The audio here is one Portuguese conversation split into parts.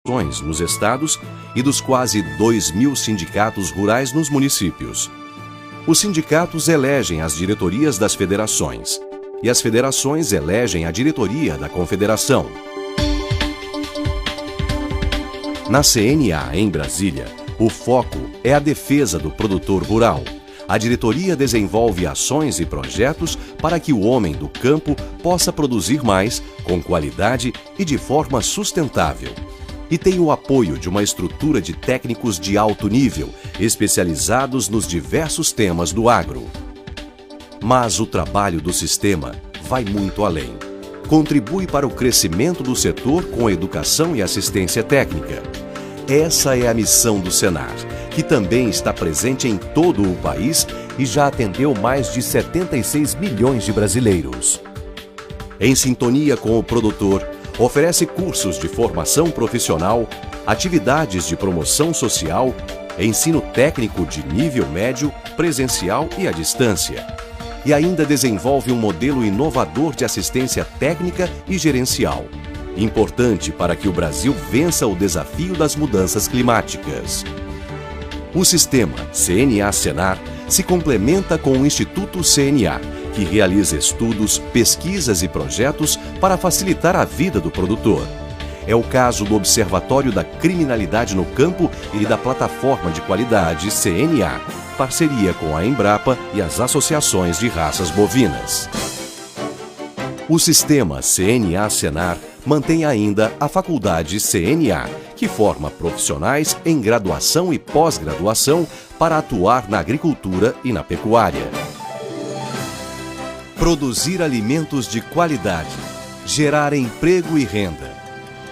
nos estados e dos quase 2.000 sindicatos rurais nos municípios. Os sindicatos elegem as diretorias das federações e as federações elegem a diretoria da confederação. Na CNA, em Brasília, o foco é a defesa do produtor rural. A diretoria desenvolve ações e projetos para que o homem do campo possa produzir mais, com qualidade e de forma sustentável. E tem o apoio de uma estrutura de técnicos de alto nível, especializados nos diversos temas do agro. Mas o trabalho do sistema vai muito além. Contribui para o crescimento do setor com educação e assistência técnica. Essa é a missão do Senar, que também está presente em todo o país e já atendeu mais de 76 milhões de brasileiros. Em sintonia com o produtor, oferece cursos de formação profissional, atividades de promoção social, ensino técnico de nível médio, presencial e à distância. E ainda desenvolve um modelo inovador de assistência técnica e gerencial, importante para que o Brasil vença o desafio das mudanças climáticas. O sistema CNA-Senar se complementa com o Instituto CNA, que realiza estudos, pesquisas e projetos para facilitar a vida do produtor. É o caso do Observatório da Criminalidade no Campo e da Plataforma de Qualidade CNA, parceria com a Embrapa e as associações de raças bovinas. O sistema CNA-Senar mantém ainda a Faculdade CNA, que forma profissionais em graduação e pós-graduação para atuar na agricultura e na pecuária. Produzir alimentos de qualidade, gerar emprego e renda.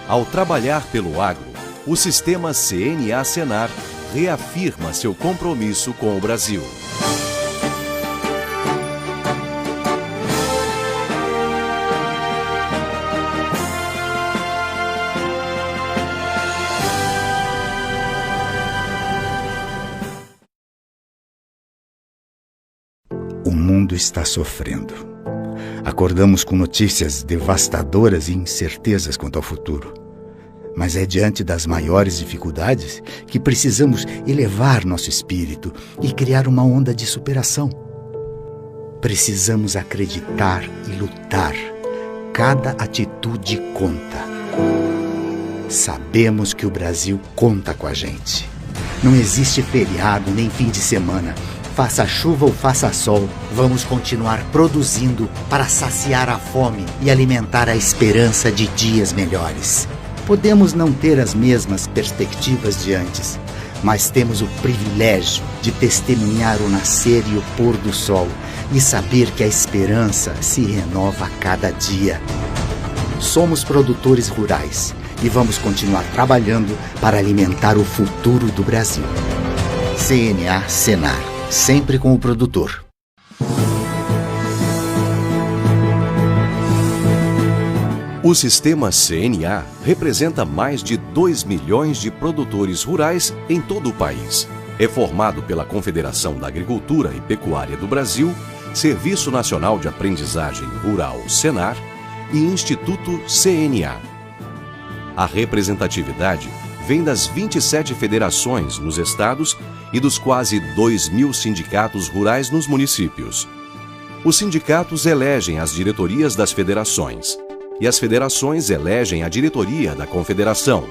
Ao trabalhar pelo agro, o sistema CNA-Senar reafirma seu compromisso com o Brasil. O mundo está sofrendo. Acordamos com notícias devastadoras e incertezas quanto ao futuro. Mas é diante das maiores dificuldades que precisamos elevar nosso espírito e criar uma onda de superação. Precisamos acreditar e lutar. Cada atitude conta. Sabemos que o Brasil conta com a gente. Não existe feriado nem fim de semana. Faça chuva ou faça sol, vamos continuar produzindo para saciar a fome e alimentar a esperança de dias melhores. Podemos não ter as mesmas perspectivas de antes, mas temos o privilégio de testemunhar o nascer e o pôr do sol e saber que a esperança se renova a cada dia. Somos produtores rurais e vamos continuar trabalhando para alimentar o futuro do Brasil. CNA-Senar. Sempre com o produtor. O sistema CNA representa mais de 2 milhões de produtores rurais em todo o país. É formado pela Confederação da Agricultura e Pecuária do Brasil, Serviço Nacional de Aprendizagem Rural Senar e Instituto CNA. A representatividade vem das 27 federações nos estados e dos quase 2.000 sindicatos rurais nos municípios. Os sindicatos elegem as diretorias das federações e as federações elegem a diretoria da confederação.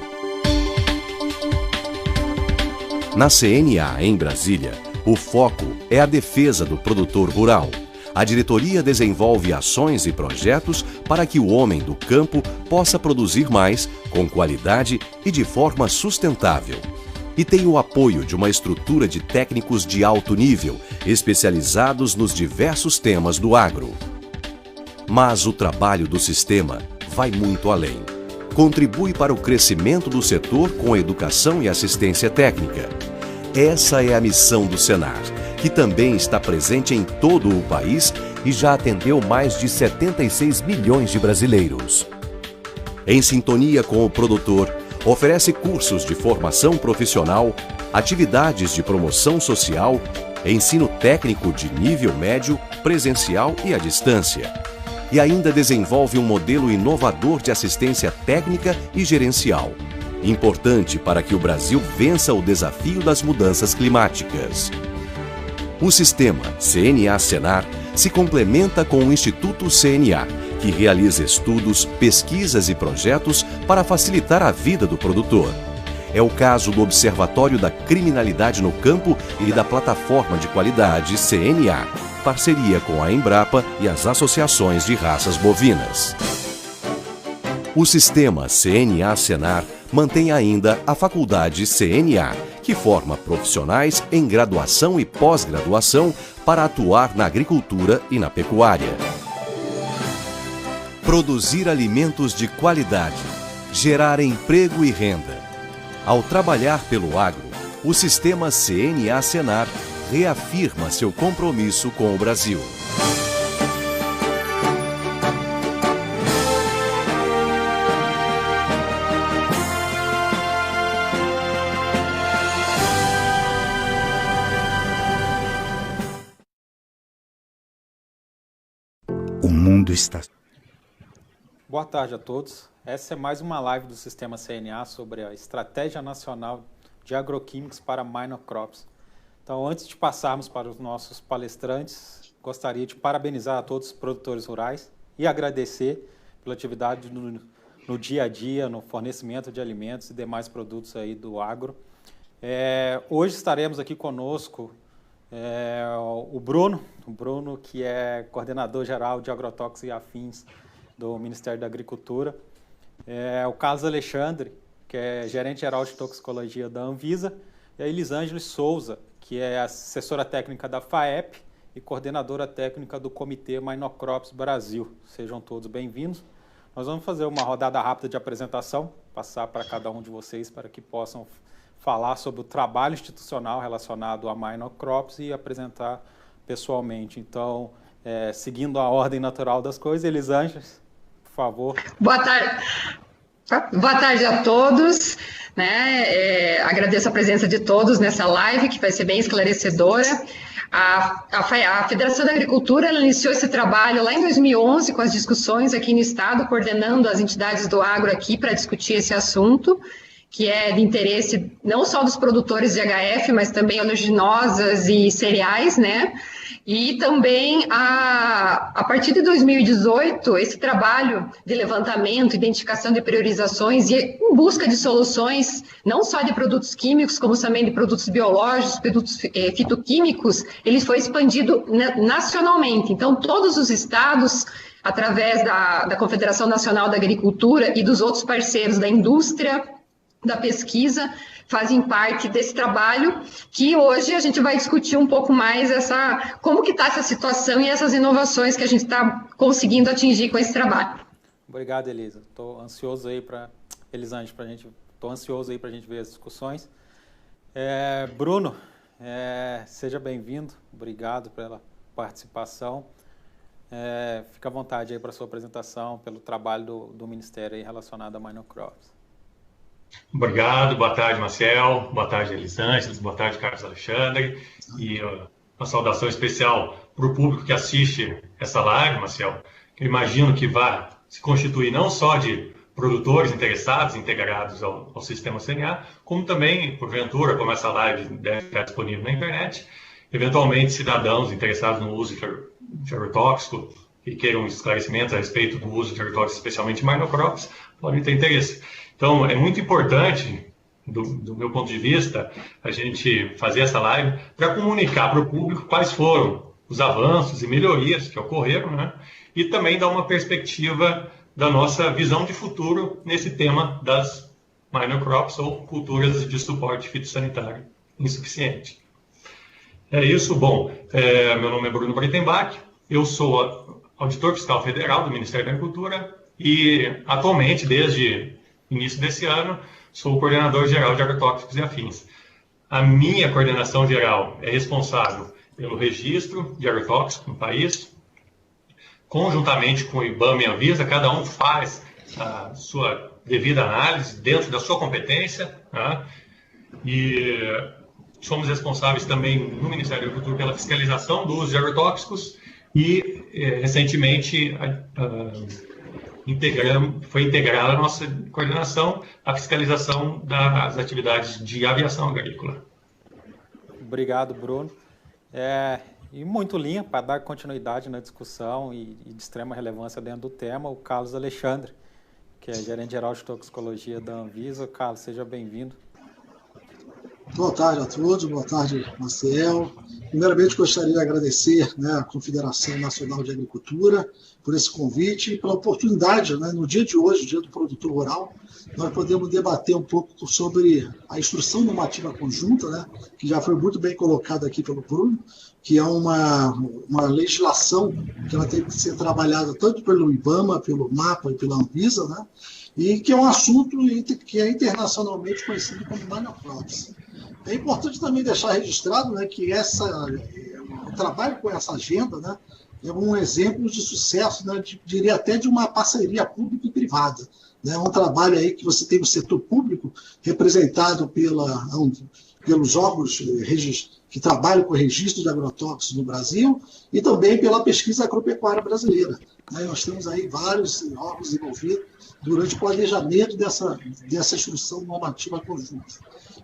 Na CNA, em Brasília, o foco é a defesa do produtor rural. A diretoria desenvolve ações e projetos para que o homem do campo possa produzir mais, com qualidade e de forma sustentável. E tem o apoio de uma estrutura de técnicos de alto nível, especializados nos diversos temas do agro. Mas o trabalho do sistema vai muito além. Contribui para o crescimento do setor com educação e assistência técnica. Essa é a missão do Senar, que também está presente em todo o país e já atendeu mais de 76 milhões de brasileiros. Em sintonia com o produtor, oferece cursos de formação profissional, atividades de promoção social, ensino técnico de nível médio, presencial e à distância. E ainda desenvolve um modelo inovador de assistência técnica e gerencial, importante para que o Brasil vença o desafio das mudanças climáticas. O sistema CNA-Senar se complementa com o Instituto CNA, que realiza estudos, pesquisas e projetos para facilitar a vida do produtor. É o caso do Observatório da Criminalidade no Campo e da Plataforma de Qualidade CNA, parceria com a Embrapa e as associações de raças bovinas. O sistema CNA-Senar mantém ainda a Faculdade CNA, que forma profissionais em graduação e pós-graduação para atuar na agricultura e na pecuária. Produzir alimentos de qualidade, gerar emprego e renda. Ao trabalhar pelo agro, o sistema CNA-Senar reafirma seu compromisso com o Brasil. O mundo está... Boa tarde a todos. Essa é mais uma live do Sistema CNA sobre a Estratégia Nacional de Agroquímicos para Minor Crops. Então, antes de passarmos para os nossos palestrantes, gostaria de parabenizar a todos os produtores rurais e agradecer pela atividade no dia a dia, no fornecimento de alimentos e demais produtos aí do agro. Hoje estaremos aqui conosco o Bruno, que é coordenador geral de agrotóxicos e afins do Ministério da Agricultura, o Carlos Alexandre, que é gerente geral de toxicologia da Anvisa, e a Elisângela Souza, que é assessora técnica da FAEP e coordenadora técnica do Comitê Minor Crops Brasil. Sejam todos bem-vindos. Nós vamos fazer uma rodada rápida de apresentação, passar para cada um de vocês para que possam falar sobre o trabalho institucional relacionado a Minor Crops e apresentar pessoalmente. Então, seguindo a ordem natural das coisas, Elisângela, por favor. Boa tarde a todos. Agradeço a presença de todos nessa live, que vai ser bem esclarecedora. A Federação da Agricultura iniciou esse trabalho lá em 2011, com as discussões aqui no Estado, coordenando as entidades do agro aqui para discutir esse assunto, que é de interesse não só dos produtores de HF, mas também oleaginosas e cereais, né? E também, a partir de 2018, esse trabalho de levantamento, identificação de priorizações e em busca de soluções, não só de produtos químicos, como também de produtos biológicos, produtos fitoquímicos, ele foi expandido nacionalmente. Então, todos os estados, através da Confederação Nacional da Agricultura e dos outros parceiros da indústria, da pesquisa, fazem parte desse trabalho, que hoje a gente vai discutir um pouco mais como que está essa situação e essas inovações que a gente está conseguindo atingir com esse trabalho. Obrigado, Elisa. Estou ansioso aí para Elisângela, estou ansioso aí para a gente ver as discussões. Bruno, seja bem-vindo. Obrigado pela participação. Fica à vontade aí para a sua apresentação, pelo trabalho do Ministério aí relacionado a Minor Crops. Obrigado, boa tarde, Marcel, boa tarde, Elisângela, boa tarde, Carlos Alexandre, e uma saudação especial para o público que assiste essa live, Marcel, que eu imagino que vai se constituir não só de produtores interessados, integrados ao sistema CNA, como também, porventura, como essa live deve ficar disponível na internet, eventualmente cidadãos interessados no uso de agrotóxico e queiram esclarecimentos a respeito do uso de agrotóxicos, especialmente minor crops, podem ter interesse. Então, é muito importante, do meu ponto de vista, a gente fazer essa live para comunicar para o público quais foram os avanços e melhorias que ocorreram, né? E também dar uma perspectiva da nossa visão de futuro nesse tema das minor crops ou culturas de suporte fitossanitário insuficiente. É isso. Bom, meu nome é Bruno Breitenbach, eu sou auditor fiscal federal do Ministério da Agricultura e, atualmente, desde início desse ano, sou o coordenador geral de agrotóxicos e afins. A minha coordenação geral é responsável pelo registro de agrotóxicos no país, conjuntamente com o IBAMA e a Anvisa, cada um faz a sua devida análise dentro da sua competência, né? E somos responsáveis também no Ministério da Agricultura pela fiscalização do uso de agrotóxicos e, recentemente, foi integrada a nossa coordenação, a fiscalização das atividades de aviação agrícola. Obrigado, Bruno. E muito linha para dar continuidade na discussão e de extrema relevância dentro do tema, o Carlos Alexandre, que é gerente-geral de toxicologia da Anvisa. Carlos, seja bem-vindo. Boa tarde a todos, boa tarde, Maciel. Primeiramente, gostaria de agradecer, a Confederação Nacional de Agricultura por esse convite e pela oportunidade, no dia de hoje, Dia do Produtor Rural, nós podemos debater um pouco sobre a instrução normativa conjunta, que já foi muito bem colocada aqui pelo Bruno, que é uma legislação que ela tem que ser trabalhada tanto pelo IBAMA, pelo MAPA e pela Anvisa, e que é um assunto que é internacionalmente conhecido como Minor-Crops. É importante também deixar registrado que o trabalho com essa agenda é um exemplo de sucesso, diria até de uma parceria pública e privada. É um trabalho aí que você tem o setor público representado pelos órgãos que trabalham com o registro de agrotóxicos no Brasil e também pela pesquisa agropecuária brasileira. Nós temos aí vários órgãos envolvidos durante o planejamento dessa instrução normativa conjunta.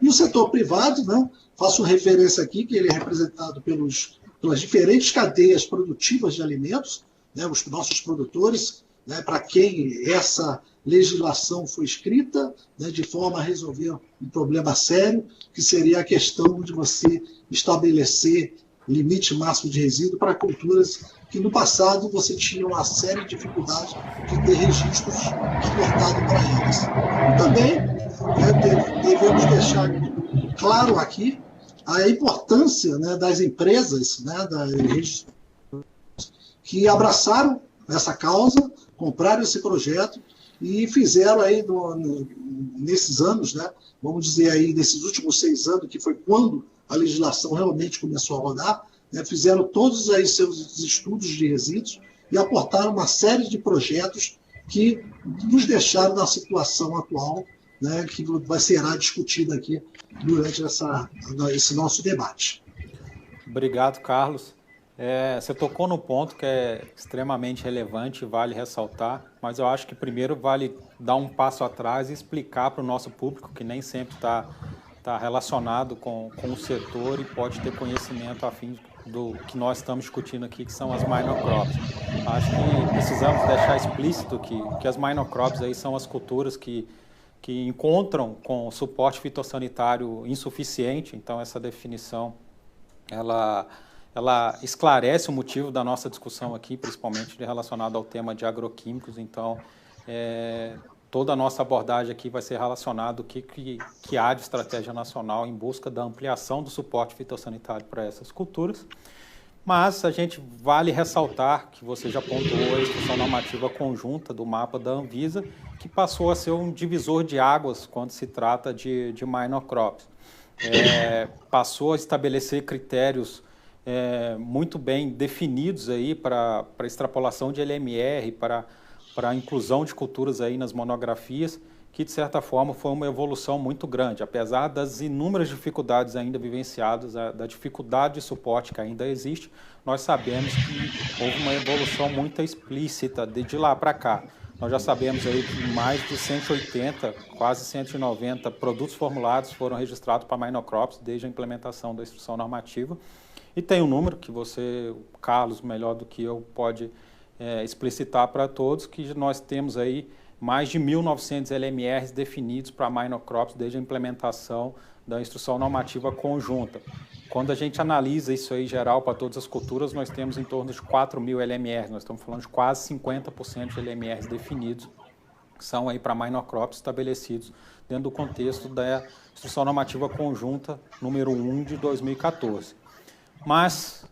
E o setor privado, faço referência aqui que ele é representado pelas diferentes cadeias produtivas de alimentos, os nossos produtores, para quem essa legislação foi escrita, de forma a resolver um problema sério, que seria a questão de você estabelecer limite máximo de resíduo para culturas que no passado você tinha uma série de dificuldades de ter registros aportados para eles. E também devemos deixar claro aqui a importância das empresas que abraçaram essa causa, compraram esse projeto e fizeram aí nesses anos, vamos dizer aí nesses últimos 6 anos, que foi quando a legislação realmente começou a rodar, fizeram todos aí seus estudos de resíduos e aportaram uma série de projetos que nos deixaram na situação atual, que será discutida aqui durante esse nosso debate. Obrigado, Carlos. Você tocou no ponto que é extremamente relevante e vale ressaltar, mas eu acho que primeiro vale dar um passo atrás e explicar para o nosso público, que nem sempre está relacionado com o setor e pode ter conhecimento a fim do que nós estamos discutindo aqui, que são as minor crops. Acho que precisamos deixar explícito que as minor crops aí são as culturas que encontram com suporte fitossanitário insuficiente, então essa definição ela esclarece o motivo da nossa discussão aqui, principalmente relacionado ao tema de agroquímicos. Então, toda a nossa abordagem aqui vai ser relacionada ao que há de estratégia nacional em busca da ampliação do suporte fitossanitário para essas culturas. Mas a gente vale ressaltar que você já pontuou a instrução normativa conjunta do mapa da Anvisa, que passou a ser um divisor de águas quando se trata de minor crops. Passou a estabelecer critérios muito bem definidos aí para extrapolação de LMR, para a inclusão de culturas aí nas monografias, que de certa forma foi uma evolução muito grande, apesar das inúmeras dificuldades ainda vivenciadas, da dificuldade de suporte que ainda existe. Nós sabemos que houve uma evolução muito explícita de lá para cá. Nós já sabemos aí que mais de 180, quase 190 produtos formulados foram registrados para minor crops desde a implementação da instrução normativa. E tem um número que você, Carlos, melhor do que eu, pode explicitar para todos, que nós temos aí mais de 1.900 LMRs definidos para minor crops desde a implementação da instrução normativa conjunta. Quando a gente analisa isso aí geral para todas as culturas, nós temos em torno de 4.000 LMRs, nós estamos falando de quase 50% de LMRs definidos, que são aí para minor crops estabelecidos dentro do contexto da instrução normativa conjunta número 1 de 2014. Mas,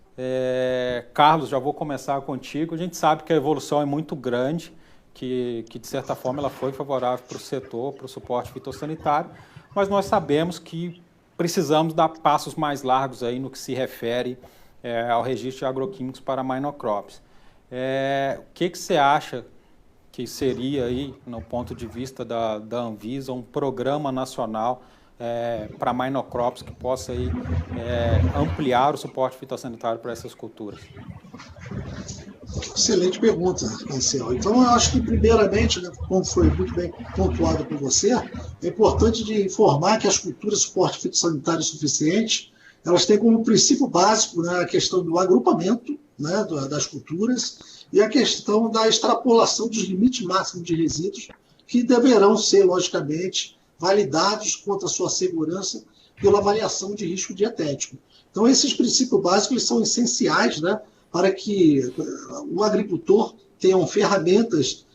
Carlos, já vou começar contigo. A gente sabe que a evolução é muito grande, que de certa forma ela foi favorável para o setor, para o suporte fitossanitário, mas nós sabemos que precisamos dar passos mais largos aí no que se refere ao registro de agroquímicos para minor crops. O que você acha que seria aí, no ponto de vista da Anvisa, um programa nacional para minor crops que possa aí, ampliar o suporte fitossanitário para essas culturas? Excelente pergunta, Marcel. Então, eu acho que, primeiramente, né, como foi muito bem pontuado por você, é importante de informar que as culturas de suporte fitossanitário suficiente, elas têm como princípio básico, né, a questão do agrupamento, né, das culturas e a questão da extrapolação dos limites máximos de resíduos, que deverão ser, logicamente, validados quanto à sua segurança pela avaliação de risco dietético. Então, esses princípios básicos eles são essenciais, né, para que o agricultor tenha ferramentas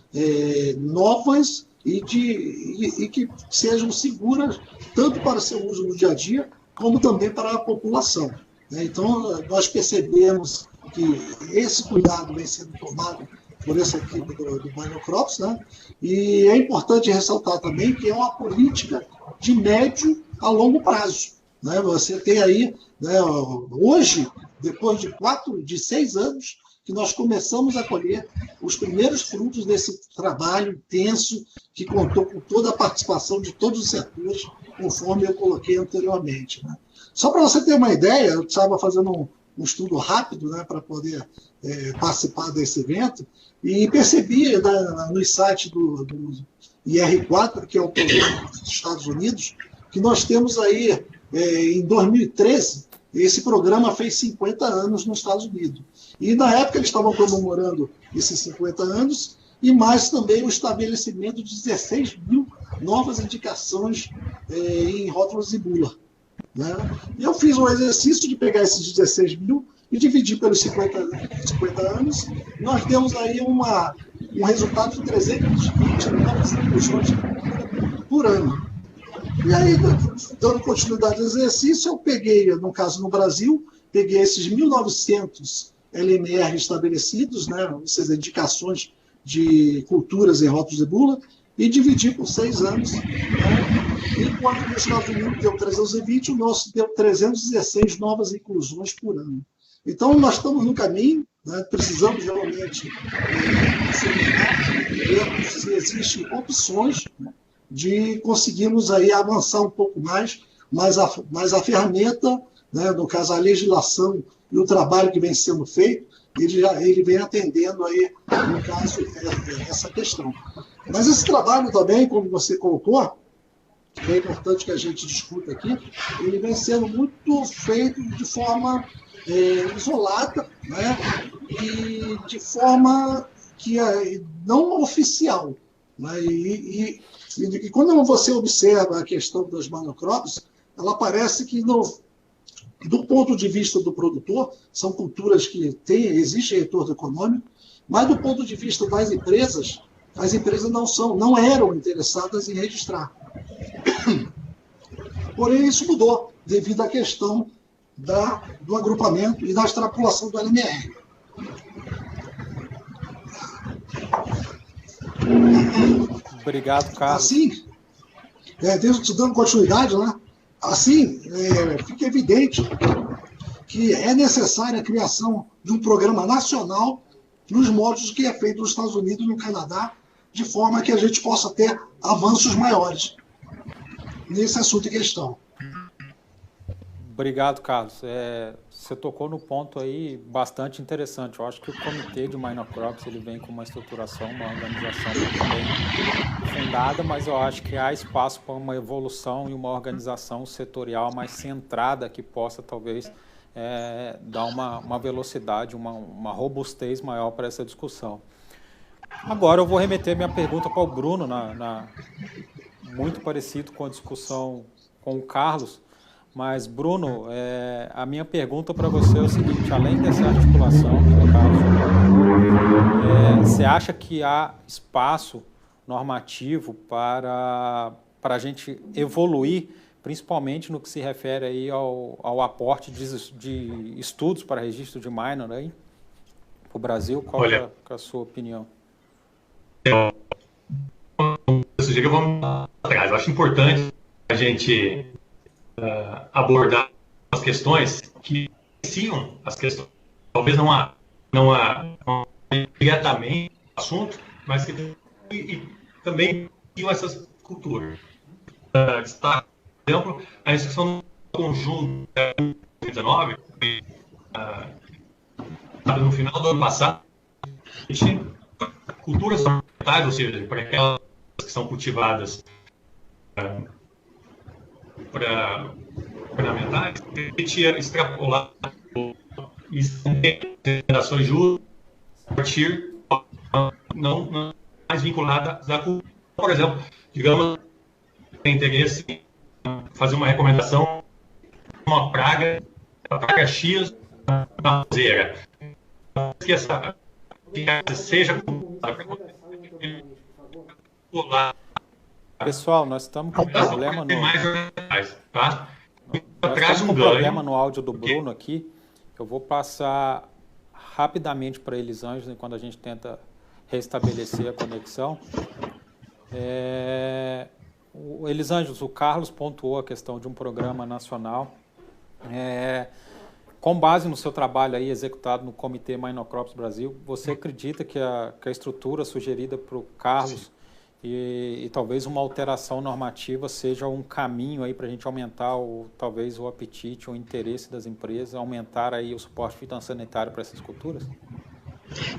novas e que sejam seguras tanto para seu uso no dia a dia, como também para a população. Então, nós percebemos que esse cuidado vem sendo tomado por essa equipe do Minocrops, né? E é importante ressaltar também que é uma política de médio a longo prazo. Né? Você tem aí, né, hoje, depois de 6 anos, que nós começamos a colher os primeiros frutos desse trabalho intenso, que contou com toda a participação de todos os setores, conforme eu coloquei anteriormente. Né? Só para você ter uma ideia, eu estava fazendo um estudo rápido, né, para poder participar desse evento, e percebi no site do IR4, que é o programa dos Estados Unidos, que nós temos aí, em 2013, esse programa fez 50 anos nos Estados Unidos. E na época eles estavam comemorando esses 50 anos, e mais também o estabelecimento de 16 mil novas indicações em rótulos e bula. Né? E eu fiz um exercício de pegar esses 16 mil e dividir pelos 50 anos. Nós temos aí um resultado de 320 novas inclusões por ano. E aí, dando continuidade ao exercício, eu peguei, no caso no Brasil, peguei esses 1.900 LMR estabelecidos, né, essas indicações de culturas em rótulos de bula, e dividi por 6 anos. Né, enquanto nos Estados Unidos deu 320, o nosso deu 316 novas inclusões por ano. Então, nós estamos no caminho, né, precisamos realmente ver se existem opções, né, de conseguirmos aí avançar um pouco mais, mas a ferramenta, né, no caso a legislação e o trabalho que vem sendo feito, ele vem atendendo aí, no caso, essa questão. Mas esse trabalho também, como você colocou, que é importante que a gente discuta aqui, ele vem sendo muito feito de forma isolada, né, e de forma que não oficial. Né, e quando você observa a questão das monocrops, ela parece que, do ponto de vista do produtor, são culturas que existe retorno econômico, mas do ponto de vista das empresas, as empresas não eram interessadas em registrar. Porém, isso mudou, devido à questão do agrupamento e da extrapolação do LMR. Obrigado, Carlos. Assim, dando continuidade, né? Assim, fica evidente que é necessária a criação de um programa nacional nos moldes que é feito nos Estados Unidos e no Canadá, de forma que a gente possa ter avanços maiores nesse assunto em questão. Obrigado, Carlos. Você tocou no ponto aí bastante interessante. Eu acho que o comitê de Minocrops ele vem com uma estruturação, uma organização muito bem fundada, mas eu acho que há espaço para uma evolução e uma organização setorial mais centrada que possa, talvez, dar uma velocidade, uma robustez maior para essa discussão. Agora eu vou remeter minha pergunta para o Bruno, muito parecido com a discussão com o Carlos. Mas, Bruno, a minha pergunta para você é o seguinte: além dessa articulação que o Carlos falou, você acha que há espaço normativo para a gente evoluir, principalmente no que se refere aí ao aporte de estudos para registro de minor aí, para o Brasil? Qual é a sua opinião? Eu sugiro que vamos atrás. Eu acho importante a gente abordar as questões que iniciam as questões, talvez não diretamente o assunto, mas que também iniciam essas culturas. Está, por exemplo, a instituição do conjunto de 2019, no final do ano passado, culturas ornamentais, ou seja, para aquelas que são cultivadas para ornamentais, permite extrapolar e gerações justas a partir não mais vinculadas à cultura. Por exemplo, digamos, tem interesse em fazer uma recomendação, uma praga, a praga X na roseira. Que essa seja Pessoal, nós estamos com um problema no... Tá? Traz um problema no áudio do Bruno aqui. Eu vou passar rapidamente para Elisângela quando a gente tenta restabelecer a conexão. Elisângela, o Carlos pontuou a questão de um programa nacional. Com base no seu trabalho aí executado no Comitê Minocrops Brasil, você acredita que a estrutura sugerida para o Carlos e talvez uma alteração normativa seja um caminho aí para a gente aumentar talvez o apetite, o interesse das empresas, aumentar aí o suporte fitossanitário para essas culturas?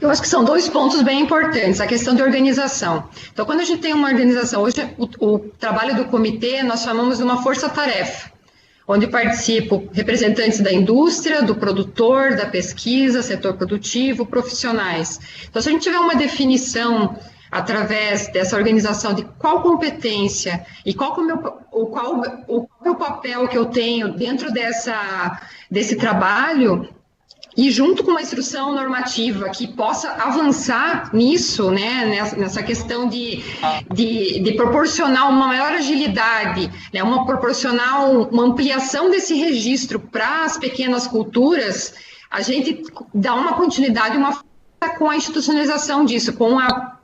Eu acho que são dois pontos bem importantes, a questão de organização. Então, quando a gente tem uma organização, hoje o trabalho do comitê nós chamamos de uma força-tarefa, onde participam representantes da indústria, do produtor, da pesquisa, setor produtivo, profissionais. Então, se a gente tiver uma definição através dessa organização de qual competência e qual o meu papel que eu tenho dentro desse trabalho, e junto com uma instrução normativa que possa avançar nisso, né, nessa questão de proporcionar uma maior agilidade, né, proporcionar uma ampliação desse registro para as pequenas culturas, a gente dá uma continuidade, com a institucionalização disso, com a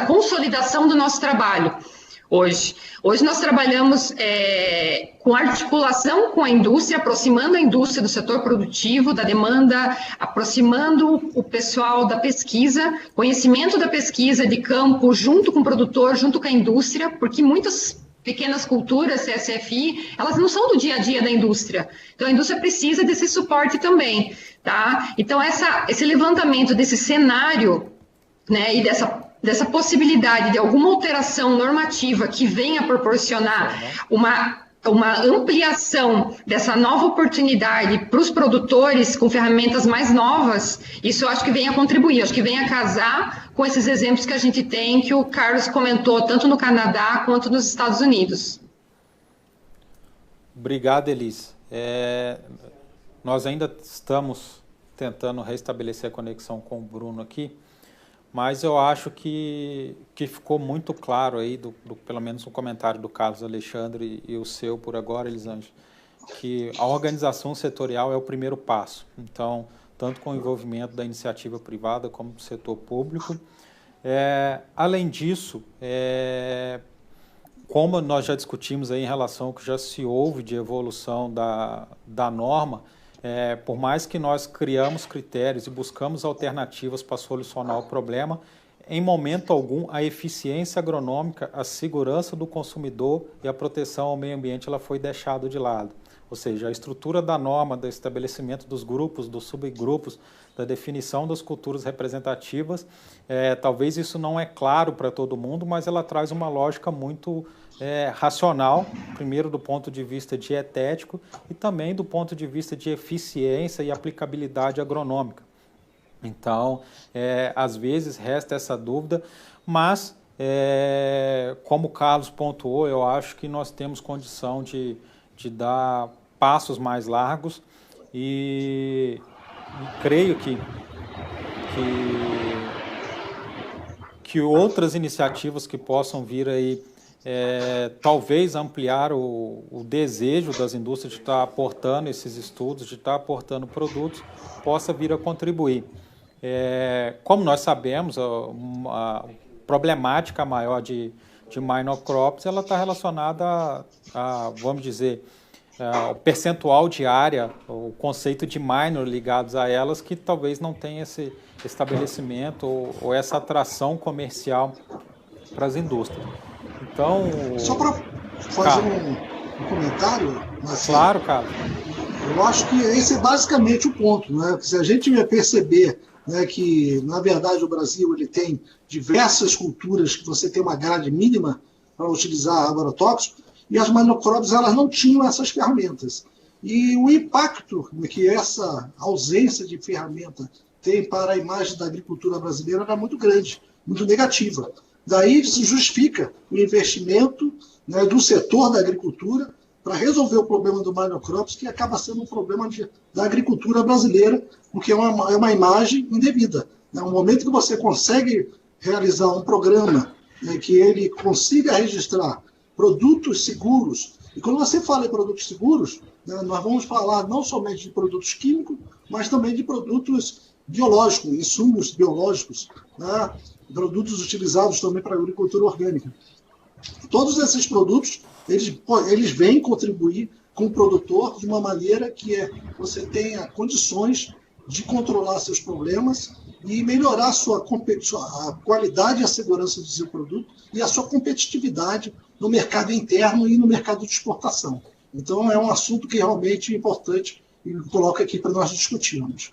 consolidação do nosso trabalho. Hoje nós trabalhamos com articulação com a indústria, aproximando a indústria do setor produtivo, da demanda, aproximando o pessoal da pesquisa, conhecimento da pesquisa de campo junto com o produtor, junto com a indústria, porque muitas pequenas culturas, CSFI, elas não são do dia a dia da indústria. Então, a indústria precisa desse suporte também, tá? Então, esse levantamento desse cenário, né, e dessa possibilidade de alguma alteração normativa que venha proporcionar uma ampliação dessa nova oportunidade para os produtores com ferramentas mais novas, isso eu acho que vem a contribuir, acho que vem a casar com esses exemplos que a gente tem, que o Carlos comentou, tanto no Canadá quanto nos Estados Unidos. Obrigado, Elis. Nós ainda estamos tentando restabelecer a conexão com o Bruno aqui, mas eu acho que ficou muito claro aí, pelo menos no comentário do Carlos Alexandre e o seu por agora, Elisângela, que a organização setorial é o primeiro passo. Então, tanto com o envolvimento da iniciativa privada como do setor público. Além disso, como nós já discutimos aí em relação ao que já se houve de evolução da norma, por mais que nós criamos critérios e buscamos alternativas para solucionar o problema, em momento algum a eficiência agronômica, a segurança do consumidor e a proteção ao meio ambiente ela foi deixada de lado. Ou seja, a estrutura da norma, do estabelecimento dos grupos, dos subgrupos, da definição das culturas representativas, talvez isso não é claro para todo mundo, mas ela traz uma lógica muito racional, primeiro do ponto de vista dietético e também do ponto de vista de eficiência e aplicabilidade agronômica. Então, às vezes resta essa dúvida, mas, como o Carlos pontuou, eu acho que nós temos condição de dar passos mais largos e creio que outras iniciativas que possam vir aí, talvez ampliar o desejo das indústrias de estar aportando esses estudos, de estar aportando produtos, possa vir a contribuir. Como nós sabemos, a problemática maior de minor crops, ela está relacionada vamos dizer, o percentual de área, o conceito de minor ligados a elas, que talvez não tenha esse estabelecimento ou essa atração comercial para as indústrias. Então, só para fazer um comentário, Marcelo, claro, cara. Eu acho que esse é basicamente o ponto, né? Se a gente perceber né, que, na verdade, o Brasil ele tem diversas culturas que você tem uma grade mínima para utilizar agrotóxicos, e as monocrops elas não tinham essas ferramentas. E o impacto que essa ausência de ferramenta tem para a imagem da agricultura brasileira era muito grande, muito negativa. Daí se justifica o investimento, né, do setor da agricultura para resolver o problema do monocrops, que acaba sendo um problema da agricultura brasileira, porque é uma imagem indevida. No momento que você consegue realizar um programa, né, que ele consiga registrar produtos seguros, e quando você fala em produtos seguros, né, nós vamos falar não somente de produtos químicos, mas também de produtos biológicos, insumos biológicos, né, produtos utilizados também para a agricultura orgânica. Todos esses produtos, eles vêm contribuir com o produtor de uma maneira que você tenha condições de controlar seus problemas e melhorar a qualidade e a segurança do seu produto e a sua competitividade no mercado interno e no mercado de exportação. Então, é um assunto que realmente é importante e coloco aqui para nós discutirmos.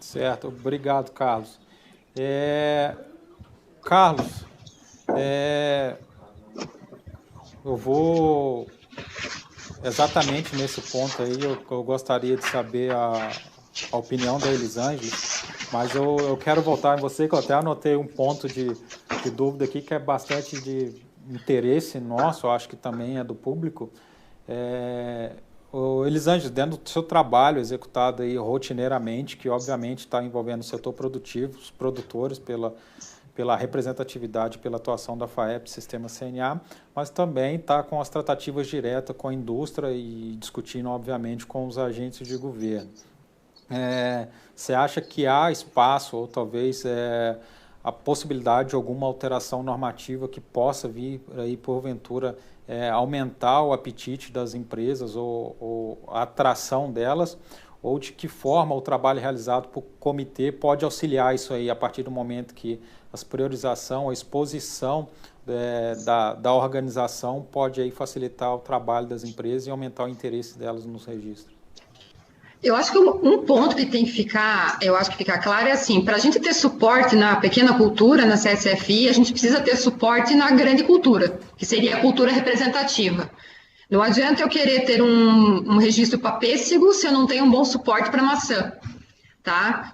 Certo, obrigado, Carlos. Carlos, eu vou exatamente nesse ponto aí, eu gostaria de saber a opinião da Elisângela, mas eu quero voltar em você, que eu até anotei um ponto de dúvida aqui, que é bastante de interesse nosso, eu acho que também é do público. Elisângela, dentro do seu trabalho executado aí rotineiramente, que obviamente está envolvendo o setor produtivo, os produtores pela representatividade, pela atuação da FAEP, Sistema CNA, mas também está com as tratativas diretas com a indústria e discutindo, obviamente, com os agentes de governo. Você acha que há espaço, ou talvez a possibilidade de alguma alteração normativa que possa vir aí, porventura, aumentar o apetite das empresas ou a atração delas, ou de que forma o trabalho realizado por comitê pode auxiliar isso aí, a partir do momento que a priorização, a exposição da organização pode aí facilitar o trabalho das empresas e aumentar o interesse delas nos registros? Eu acho que um ponto que tem que ficar, claro é assim, para a gente ter suporte na pequena cultura, na CSFI, a gente precisa ter suporte na grande cultura, que seria a cultura representativa. Não adianta eu querer ter um registro para pêssego se eu não tenho um bom suporte para maçã, tá?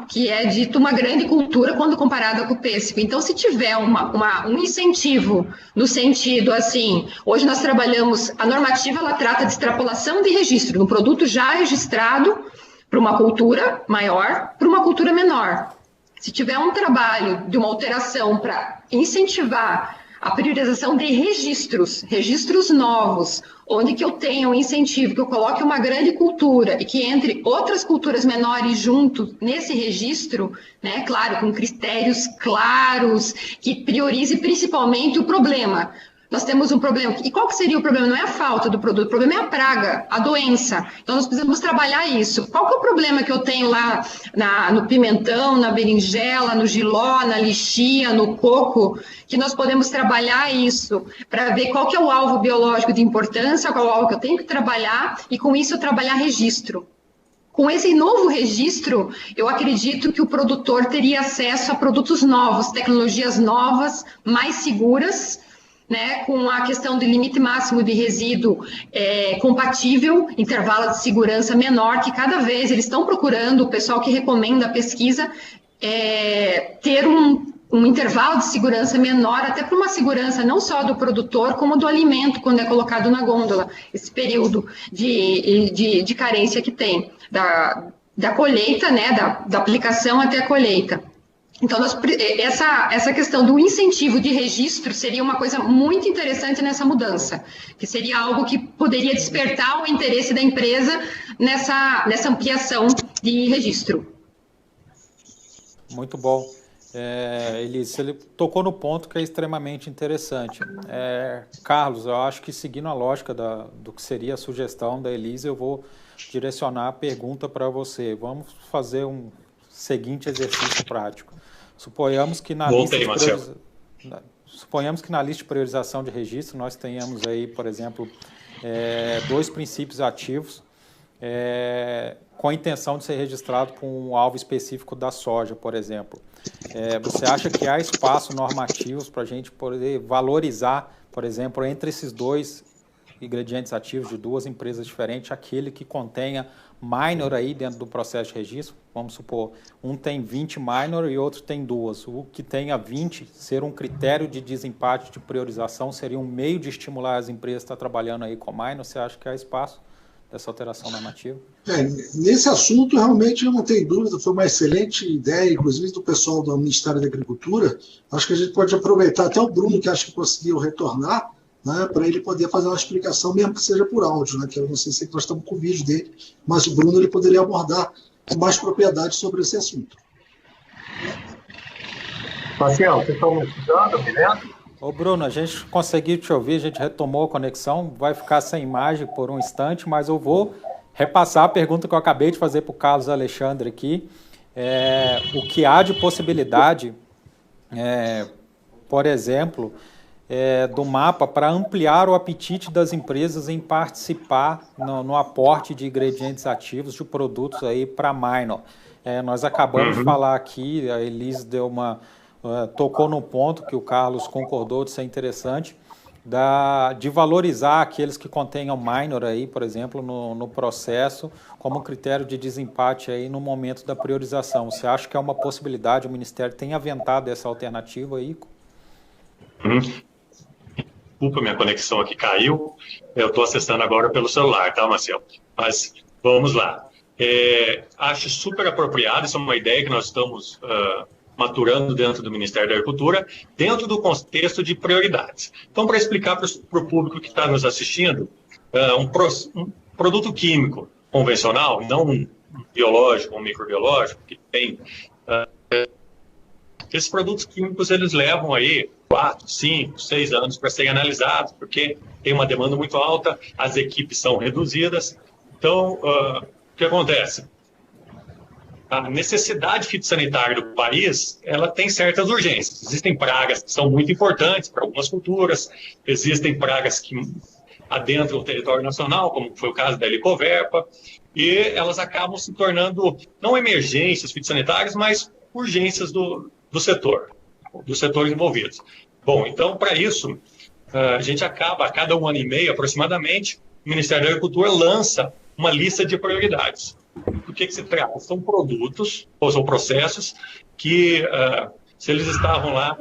Que é dito uma grande cultura quando comparada com o pêssego. Então, se tiver um incentivo no sentido assim, hoje nós trabalhamos, a normativa ela trata de extrapolação de registro, no produto já registrado para uma cultura maior, para uma cultura menor. Se tiver um trabalho de uma alteração para incentivar a priorização de registros novos, onde que eu tenha um incentivo, que eu coloque uma grande cultura e que entre outras culturas menores junto nesse registro, né, claro, com critérios claros, que priorize principalmente o problema. Nós temos um problema. E qual que seria o problema? Não é a falta do produto, o problema é a praga, a doença. Então, nós precisamos trabalhar isso. Qual que é o problema que eu tenho lá no pimentão, na berinjela, no jiló, na lixia, no coco, que nós podemos trabalhar isso para ver qual que é o alvo biológico de importância, qual é o alvo que eu tenho que trabalhar, e com isso eu trabalhar registro. Com esse novo registro, eu acredito que o produtor teria acesso a produtos novos, tecnologias novas, mais seguras, né, com a questão do limite máximo de resíduo compatível, intervalo de segurança menor, que cada vez eles estão procurando, o pessoal que recomenda a pesquisa, ter um intervalo de segurança menor, até para uma segurança não só do produtor, como do alimento, quando é colocado na gôndola, esse período de carência que tem, da colheita, né, da aplicação até a colheita. Então, essa questão do incentivo de registro seria uma coisa muito interessante nessa mudança, que seria algo que poderia despertar o interesse da empresa nessa ampliação de registro. Muito bom. Elise, ele tocou no ponto que é extremamente interessante. Carlos, eu acho que seguindo a lógica do que seria a sugestão da Elise, eu vou direcionar a pergunta para você. Vamos fazer um seguinte exercício prático. Suponhamos que na lista de priorização de registro nós tenhamos aí, por exemplo, 2 princípios ativos com a intenção de ser registrado com um alvo específico da soja, por exemplo. Você acha que há espaço normativos para a gente poder valorizar, por exemplo, entre esses dois ingredientes ativos de duas empresas diferentes, aquele que contenha minor aí dentro do processo de registro? Vamos supor, um tem 20 minor e outro tem 2. O que tenha 20 ser um critério de desempate de priorização, seria um meio de estimular as empresas a estar trabalhando aí com minor? Você acha que há espaço dessa alteração normativa? Nesse assunto, realmente, eu não tenho dúvida, foi uma excelente ideia, inclusive do pessoal do Ministério da Agricultura. Acho que a gente pode aproveitar até o Bruno, que acho que conseguiu retornar, né, para ele poder fazer uma explicação, mesmo que seja por áudio, né, que eu não sei se nós estamos com o vídeo dele, mas o Bruno ele poderia abordar com mais propriedade sobre esse assunto. Marcelo, vocês estão me escutando, me vendo? Ô Bruno, a gente conseguiu te ouvir, a gente retomou a conexão, vai ficar sem imagem por um instante, mas eu vou repassar a pergunta que eu acabei de fazer para o Carlos Alexandre aqui. O que há de possibilidade, por exemplo, do mapa para ampliar o apetite das empresas em participar no aporte de ingredientes ativos de produtos aí para minor. Nós acabamos de falar aqui, a Elise tocou no ponto que o Carlos concordou de ser interessante, de valorizar aqueles que contenham minor aí, por exemplo, no processo, como critério de desempate aí no momento da priorização. Você acha que é uma possibilidade, o Ministério tem aventado essa alternativa aí? Desculpa, minha conexão aqui caiu. Eu estou acessando agora pelo celular, tá, Marcelo? Mas vamos lá. Acho super apropriado, isso é uma ideia que nós estamos maturando dentro do Ministério da Agricultura, dentro do contexto de prioridades. Então, para explicar para o público que está nos assistindo, um produto químico convencional, não um biológico, um microbiológico, que tem... esses produtos químicos, eles levam aí 4, 5, 6 anos para serem analisados, porque tem uma demanda muito alta, as equipes são reduzidas. Então, o que acontece? A necessidade fitossanitária do país, ela tem certas urgências. Existem pragas que são muito importantes para algumas culturas, existem pragas que adentram o território nacional, como foi o caso da helicoverpa, e elas acabam se tornando, não emergências fitossanitárias, mas urgências dos setores envolvidos. Bom, então, para isso, a gente acaba, a cada 1 ano e meio, aproximadamente, o Ministério da Agricultura lança uma lista de prioridades. Do que se trata? São produtos, ou são processos, que, se eles estavam lá,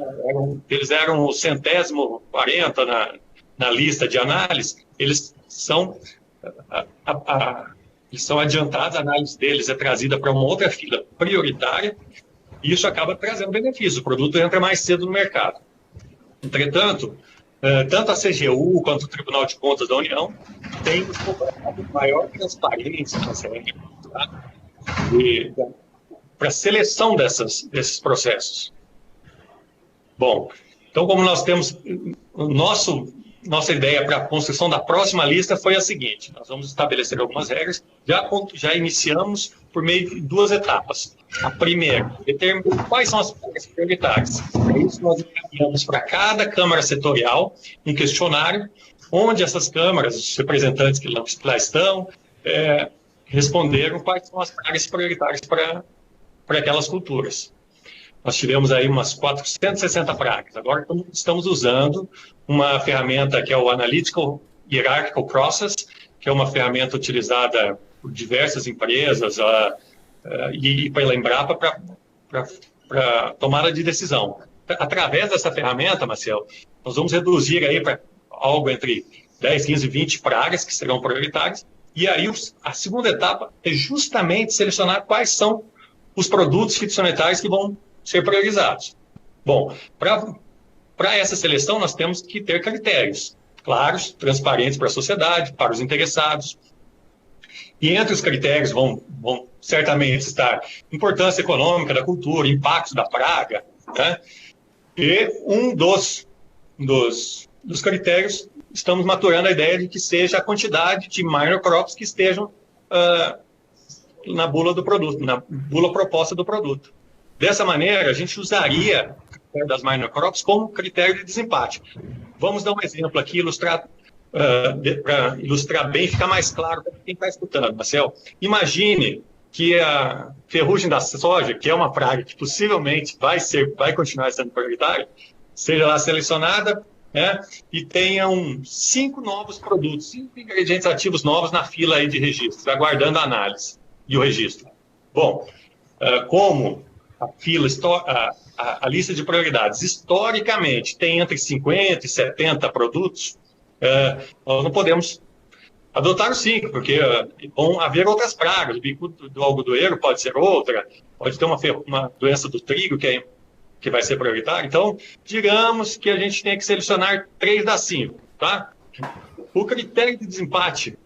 eles eram o 140º na lista de análise, eles são adiantados, a análise deles é trazida para uma outra fila prioritária, e isso acaba trazendo benefício, o produto entra mais cedo no mercado. Entretanto, tanto a CGU quanto o Tribunal de Contas da União têm cobrado maior transparência para a seleção desses processos. Bom, então, como nós temos... Nossa ideia para a construção da próxima lista foi a seguinte: nós vamos estabelecer algumas regras, já iniciamos por meio de 2 etapas. A primeira, determinar quais são as práticas prioritárias. Para isso, nós encaminhamos para cada Câmara Setorial um questionário, onde essas câmaras, os representantes que lá estão, responderam quais são as práticas prioritárias para aquelas culturas. Nós tivemos aí umas 460 pragas. Agora estamos usando uma ferramenta que é o Analytical Hierarchical Process, que é uma ferramenta utilizada por diversas empresas e pela Embrapa para tomada de decisão. Através dessa ferramenta, Marcelo, nós vamos reduzir aí para algo entre 10, 15, 20 pragas que serão prioritárias. E aí a segunda etapa é justamente selecionar quais são os produtos fitossanitários que vão ser priorizados. Bom, para essa seleção nós temos que ter critérios claros, transparentes para a sociedade, para os interessados. E entre os critérios vão certamente estar importância econômica da cultura, impacto da praga, né? E um dos critérios, estamos maturando a ideia de que seja a quantidade de minor crops que estejam na bula do produto, na bula proposta do produto. Dessa maneira, a gente usaria o critério das minor crops como critério de desempate. Vamos dar um exemplo aqui, ilustrar para ilustrar bem, ficar mais claro para quem está escutando, Marcel. Imagine que a ferrugem da soja, que é uma praga que possivelmente vai continuar sendo prioritária, seja lá selecionada, né, e tenham 5 novos produtos, 5 ingredientes ativos novos na fila aí de registro, aguardando a análise e o registro. Bom, como a lista de prioridades historicamente tem entre 50 e 70 produtos, nós não podemos adotar os 5, porque vão haver outras pragas. O bico do algodoeiro pode ser outra, pode ter uma doença do trigo que vai ser prioritária. Então, digamos que a gente tem que selecionar 3 das 5, tá? O critério de desempate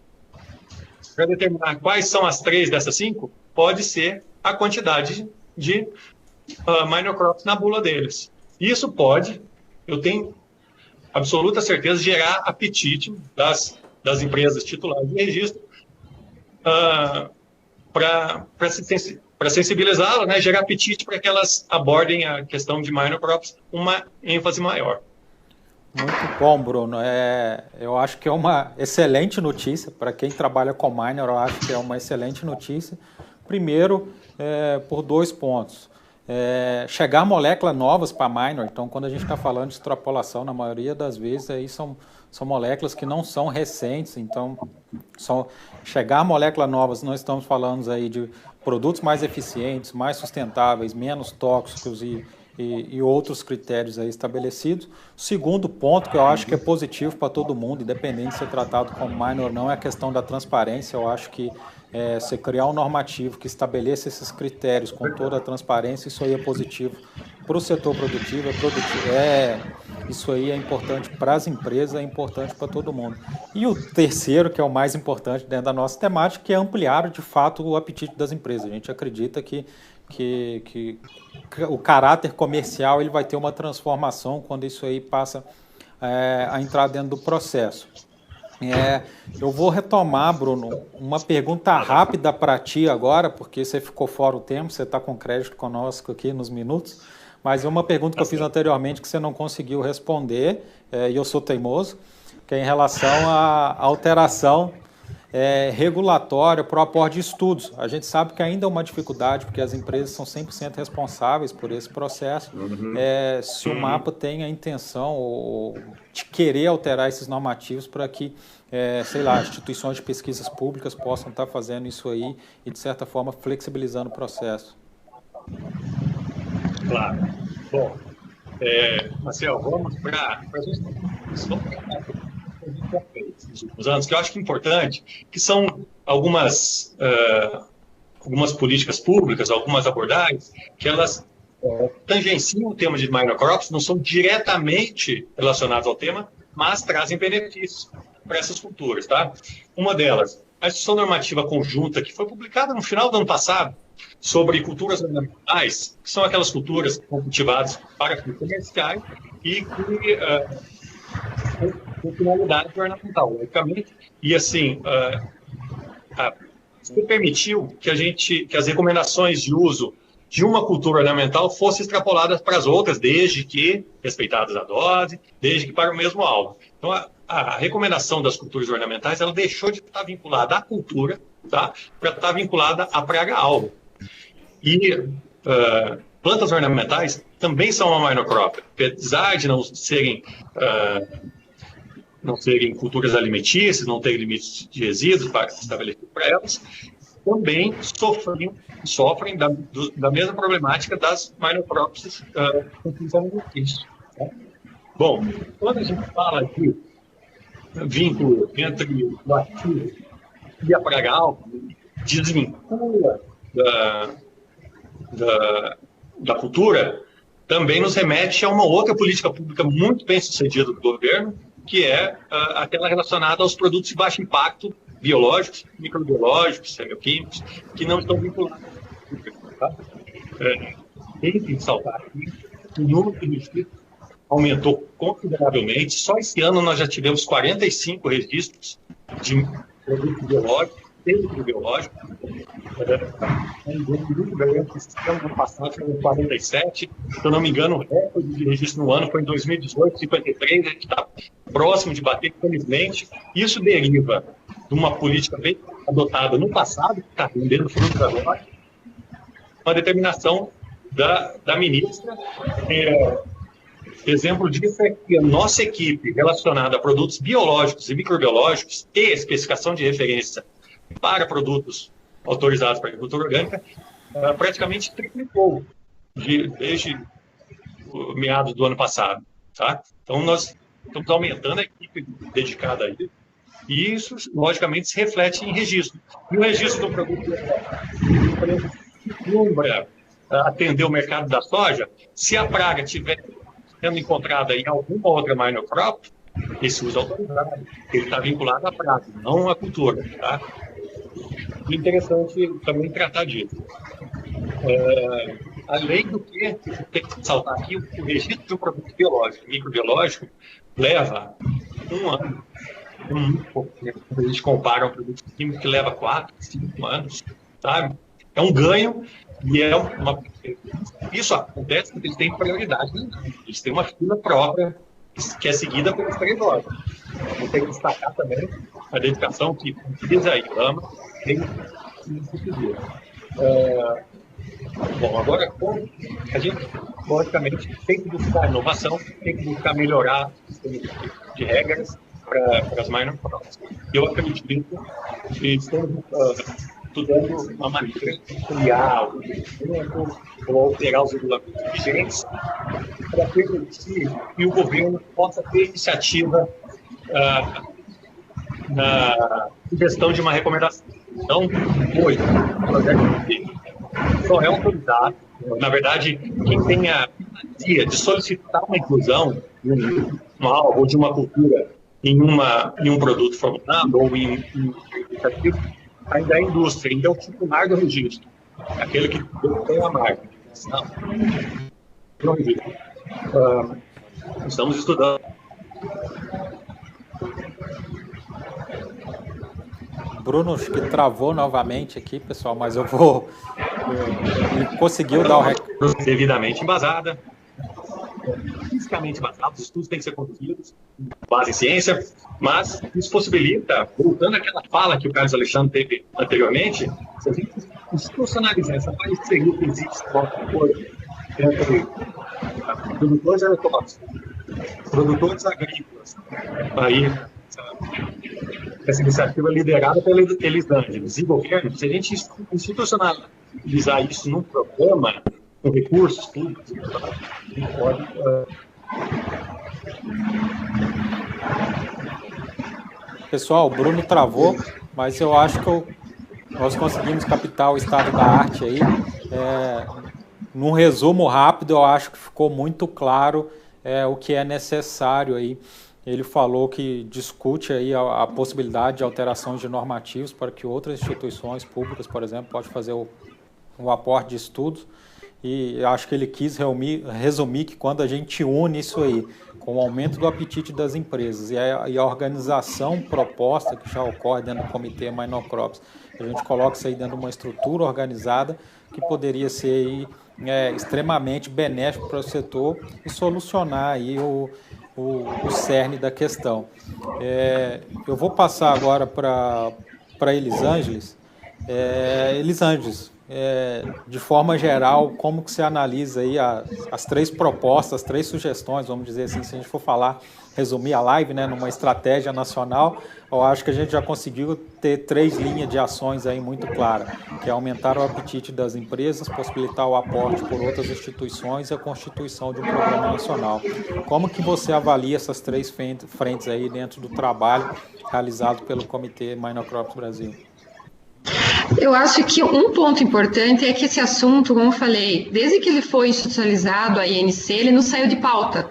para determinar quais são as 3 dessas 5 pode ser a quantidade de minor crops na bula deles. Isso pode, eu tenho absoluta certeza, gerar apetite das empresas titulares de registro para sensibilizá-las, né, gerar apetite para que elas abordem a questão de minor crops com uma ênfase maior. Muito bom, Bruno. Eu acho que é uma excelente notícia para quem trabalha com minor. Eu acho que é uma excelente notícia. Primeiro, por 2 pontos. Chegar moléculas novas para minor. Então, quando a gente está falando de extrapolação, na maioria das vezes aí são moléculas que não são recentes. Então, chegar moléculas novas, nós estamos falando aí de produtos mais eficientes, mais sustentáveis, menos tóxicos e outros critérios aí estabelecidos. O segundo ponto que eu acho que é positivo para todo mundo, independente de ser tratado como minor ou não, é a questão da transparência. Eu acho que você criar um normativo que estabeleça esses critérios com toda a transparência, isso aí é positivo para o setor produtivo, isso aí é importante para as empresas, é importante para todo mundo. E o terceiro, que é o mais importante dentro da nossa temática, que é ampliar de fato o apetite das empresas. A gente acredita que o caráter comercial ele vai ter uma transformação quando isso aí passa a entrar dentro do processo. Eu vou retomar, Bruno, uma pergunta rápida para ti agora, porque você ficou fora o tempo, você está com crédito conosco aqui nos minutos, mas é uma pergunta que eu fiz anteriormente que você não conseguiu responder, e eu sou teimoso, que é em relação à alteração regulatória para o aporte de estudos. A gente sabe que ainda é uma dificuldade, porque as empresas são 100% responsáveis por esse processo. Se o MAPA tem a intenção de querer alterar esses normativos para que, instituições de pesquisas públicas possam estar fazendo isso aí e, de certa forma, flexibilizando o processo. Claro. Bom, Marcel, vamos para a gente nos últimos anos, que eu acho que é importante, que são algumas políticas públicas, algumas abordagens, que elas tangenciam o tema de minor crops, não são diretamente relacionadas ao tema, mas trazem benefícios para essas culturas. Tá? Uma delas, a Instrução Normativa Conjunta, que foi publicada no final do ano passado, sobre culturas ornamentais, que são aquelas culturas que são cultivadas para fins comerciais e que com finalidade ornamental, logicamente. E assim, isso permitiu que as recomendações de uso de uma cultura ornamental fossem extrapoladas para as outras, desde que respeitadas a dose, desde que para o mesmo alvo. Então, a recomendação das culturas ornamentais, ela deixou de estar vinculada à cultura, tá, para estar vinculada à praga-alvo. E plantas ornamentais também são uma minor crop, apesar de não serem culturas alimentícias, não terem limites de resíduos estabelecidos para elas, também sofrem da mesma problemática das minor crops com fins alimentícios. Bom, quando a gente fala de vínculo entre o ativo e a praga-alvo, desvincula da cultura, também nos remete a uma outra política pública muito bem sucedida do governo, que é aquela relacionada aos produtos de baixo impacto biológicos, microbiológicos, semioquímicos, que não estão vinculados. Tá? Tem que ressaltar aqui que o número de registros aumentou consideravelmente. Só esse ano nós já tivemos 45 registros de produtos biológicos, biológico. No ano passado foram 47, se eu não me engano, o recorde de registro no ano foi em 2018, 53, a gente está próximo de bater, infelizmente. Isso deriva de uma política bem adotada no passado, que está rendendo frutos agora, uma determinação da ministra. Exemplo disso é que a nossa equipe relacionada a produtos biológicos e microbiológicos e especificação de referência para produtos autorizados para agricultura orgânica praticamente triplicou desde meados do ano passado. Tá? Então, nós estamos aumentando a equipe dedicada a isso, e isso, logicamente, se reflete em registro. E o registro do produto, por exemplo, atender o mercado da soja, se a praga estiver sendo encontrada em alguma outra minor crop, esse uso autorizado, ele está vinculado à praga, não à cultura. Tá? É interessante também tratar disso. Além do que, tem que saltar aqui, o registro de um produto biológico e microbiológico leva 1 ano. A gente compara um produto químico que leva 4, 5 anos. Sabe? É um ganho e isso acontece porque eles têm prioridade. Né? Eles têm uma fila própria que é seguida pelos traidores. Eu tenho que destacar também a dedicação que a IBAMA tem nesse sentido. Bom, agora, a gente, logicamente, tem que buscar inovação, tem que buscar melhorar o sistema de regras para as minor crops. Eu acredito que estamos estudando uma maneira de criar ou alterar os regulamentos vigentes para permitir que o governo possa ter iniciativa na gestão de uma recomendação. Então, hoje, o projeto só é autorizado. Na verdade, quem tem a ideia de solicitar uma inclusão de um alvo ou de uma cultura em um produto formulado ou em ainda é a indústria, ainda é o titular do registro, aquele que tem a marca. Não, registro. Estamos estudando. Bruno, acho que travou novamente aqui, pessoal, mas eu vou... Ele conseguiu dar o recado. Devidamente embasada, fisicamente embasada, os estudos têm que ser conduzidos, base em ciência, mas isso possibilita, voltando àquela fala que o Carlos Alexandre teve anteriormente, se a gente institucionalizar essa parceria que existe entre produtores agrotóxicos, produtores agrícolas, aí essa iniciativa liderada pela Elisângela e governo, se a gente institucionalizar isso num programa, com recursos públicos, a gente pode... Pessoal, o Bruno travou, mas eu acho que nós conseguimos captar o estado da arte aí. Num resumo rápido, eu acho que ficou muito claro o que é necessário aí. Ele falou que discute aí a possibilidade de alterações de normativos para que outras instituições públicas, por exemplo, possam fazer o aporte de estudos. E acho que ele quis resumir que quando a gente une isso aí com o aumento do apetite das empresas e a organização proposta que já ocorre dentro do Comitê Minor Crops, a gente coloca isso aí dentro de uma estrutura organizada que poderia ser aí, extremamente benéfico para o setor e solucionar aí o cerne da questão. Eu vou passar agora para Elisângela. Elisângela, de forma geral, como que você analisa aí as 3 propostas, as 3 sugestões, vamos dizer assim, se a gente for resumir a live, né, numa estratégia nacional, eu acho que a gente já conseguiu ter 3 linhas de ações aí muito claras, que é aumentar o apetite das empresas, possibilitar o aporte por outras instituições e a constituição de um programa nacional. Como que você avalia essas 3 frentes aí dentro do trabalho realizado pelo Comitê Minor Crops Brasil? Eu acho que um ponto importante é que esse assunto, como eu falei, desde que ele foi institucionalizado, a INC, ele não saiu de pauta.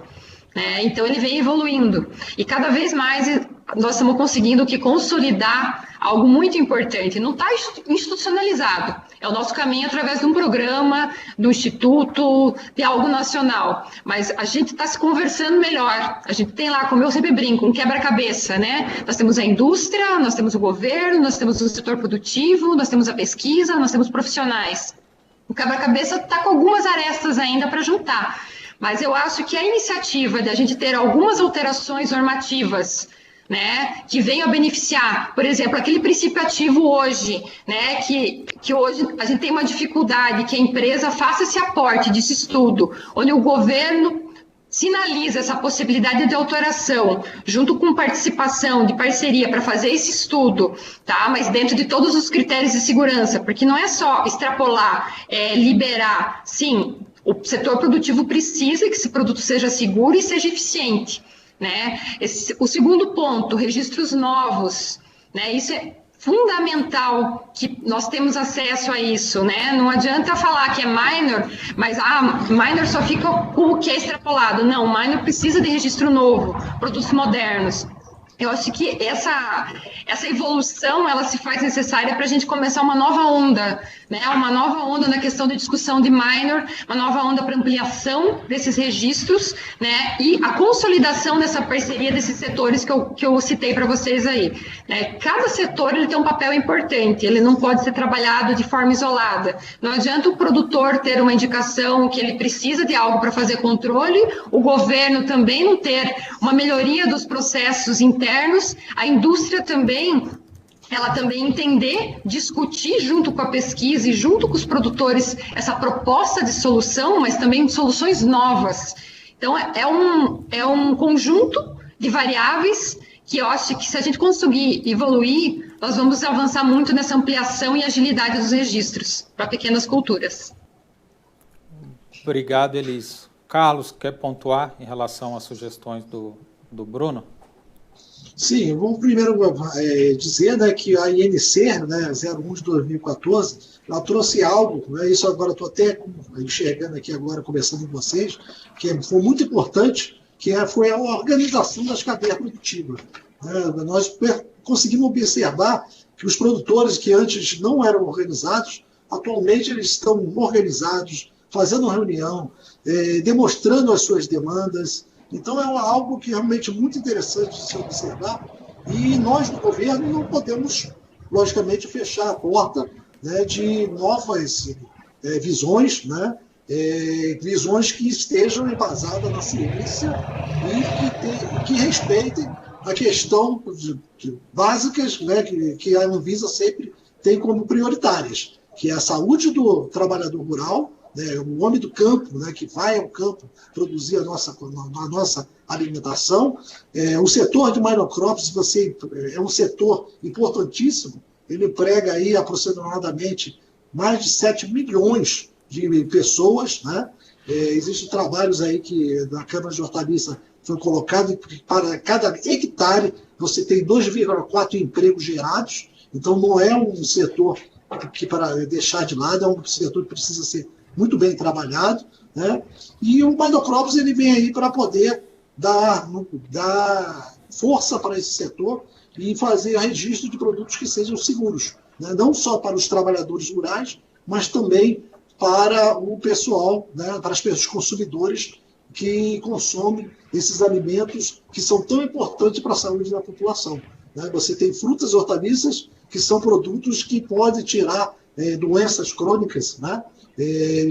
Então ele vem evoluindo e cada vez mais nós estamos conseguindo consolidar algo muito importante. Não está institucionalizado, é o nosso caminho através de um programa, do instituto, de algo nacional, mas a gente está se conversando melhor. A gente tem lá, como eu sempre brinco, um quebra-cabeça, né? Nós temos a indústria, nós temos o governo, nós temos o setor produtivo, nós temos a pesquisa, nós temos profissionais. O quebra-cabeça está com algumas arestas ainda para juntar. Mas eu acho que a iniciativa de a gente ter algumas alterações normativas, né, que venham a beneficiar, por exemplo, aquele princípio ativo hoje, né, que hoje a gente tem uma dificuldade, que a empresa faça esse aporte desse estudo, onde o governo sinaliza essa possibilidade de autoração, junto com participação, de parceria para fazer esse estudo, tá? Mas dentro de todos os critérios de segurança, porque não é só extrapolar, liberar. Sim, o setor produtivo precisa que esse produto seja seguro e seja eficiente, né? O segundo ponto, registros novos, né? Isso é fundamental que nós temos acesso a isso, né? Não adianta falar que é minor, mas minor só fica com o que é extrapolado. Não, minor precisa de registro novo, produtos modernos. Eu acho que essa evolução, ela se faz necessária para a gente começar uma nova onda, né? Uma nova onda na questão de discussão de minor, uma nova onda para ampliação desses registros, né? E a consolidação dessa parceria desses setores que eu citei para vocês aí, né? Cada setor ele tem um papel importante, ele não pode ser trabalhado de forma isolada. Não adianta o produtor ter uma indicação que ele precisa de algo para fazer controle, o governo também não ter uma melhoria dos processos internos, a indústria também, ela também entender, discutir junto com a pesquisa e junto com os produtores essa proposta de solução, mas também de soluções novas. Então, é um conjunto de variáveis que eu acho que se a gente conseguir evoluir, nós vamos avançar muito nessa ampliação e agilidade dos registros para pequenas culturas. Obrigado, Elis. Carlos, quer pontuar em relação às sugestões do Bruno? Sim, vamos primeiro dizer, né, que a INC, né, 01 de 2014, ela trouxe algo, né, isso agora estou até enxergando aqui agora, conversando com vocês, que foi muito importante, que foi a organização das cadeias produtivas. Nós conseguimos observar que os produtores que antes não eram organizados, atualmente eles estão organizados, fazendo reunião, demonstrando as suas demandas. Então, é algo que é realmente muito interessante de se observar, e nós, do governo, não podemos, logicamente, fechar a porta, né, de novas visões, né, visões que estejam embasadas na ciência e que respeitem a questão básicas, né, que a Anvisa sempre tem como prioritárias, que é a saúde do trabalhador rural, o homem do campo, né, que vai ao campo produzir a nossa alimentação. O setor de minocrops é um setor importantíssimo, ele emprega aí aproximadamente mais de 7 milhões de pessoas, né? Existem trabalhos aí que na Câmara de Hortaliça foi colocado para cada hectare você tem 2,4 empregos gerados, então não é um setor que para deixar de lado, é um setor que precisa ser muito bem trabalhado, né? E o Minocrops ele vem aí para poder dar força para esse setor e fazer registro de produtos que sejam seguros, né? Não só para os trabalhadores rurais, mas também para o pessoal, né? Para os consumidores que consomem esses alimentos que são tão importantes para a saúde da população, né? Você tem frutas e hortaliças que são produtos que podem tirar doenças crônicas, né?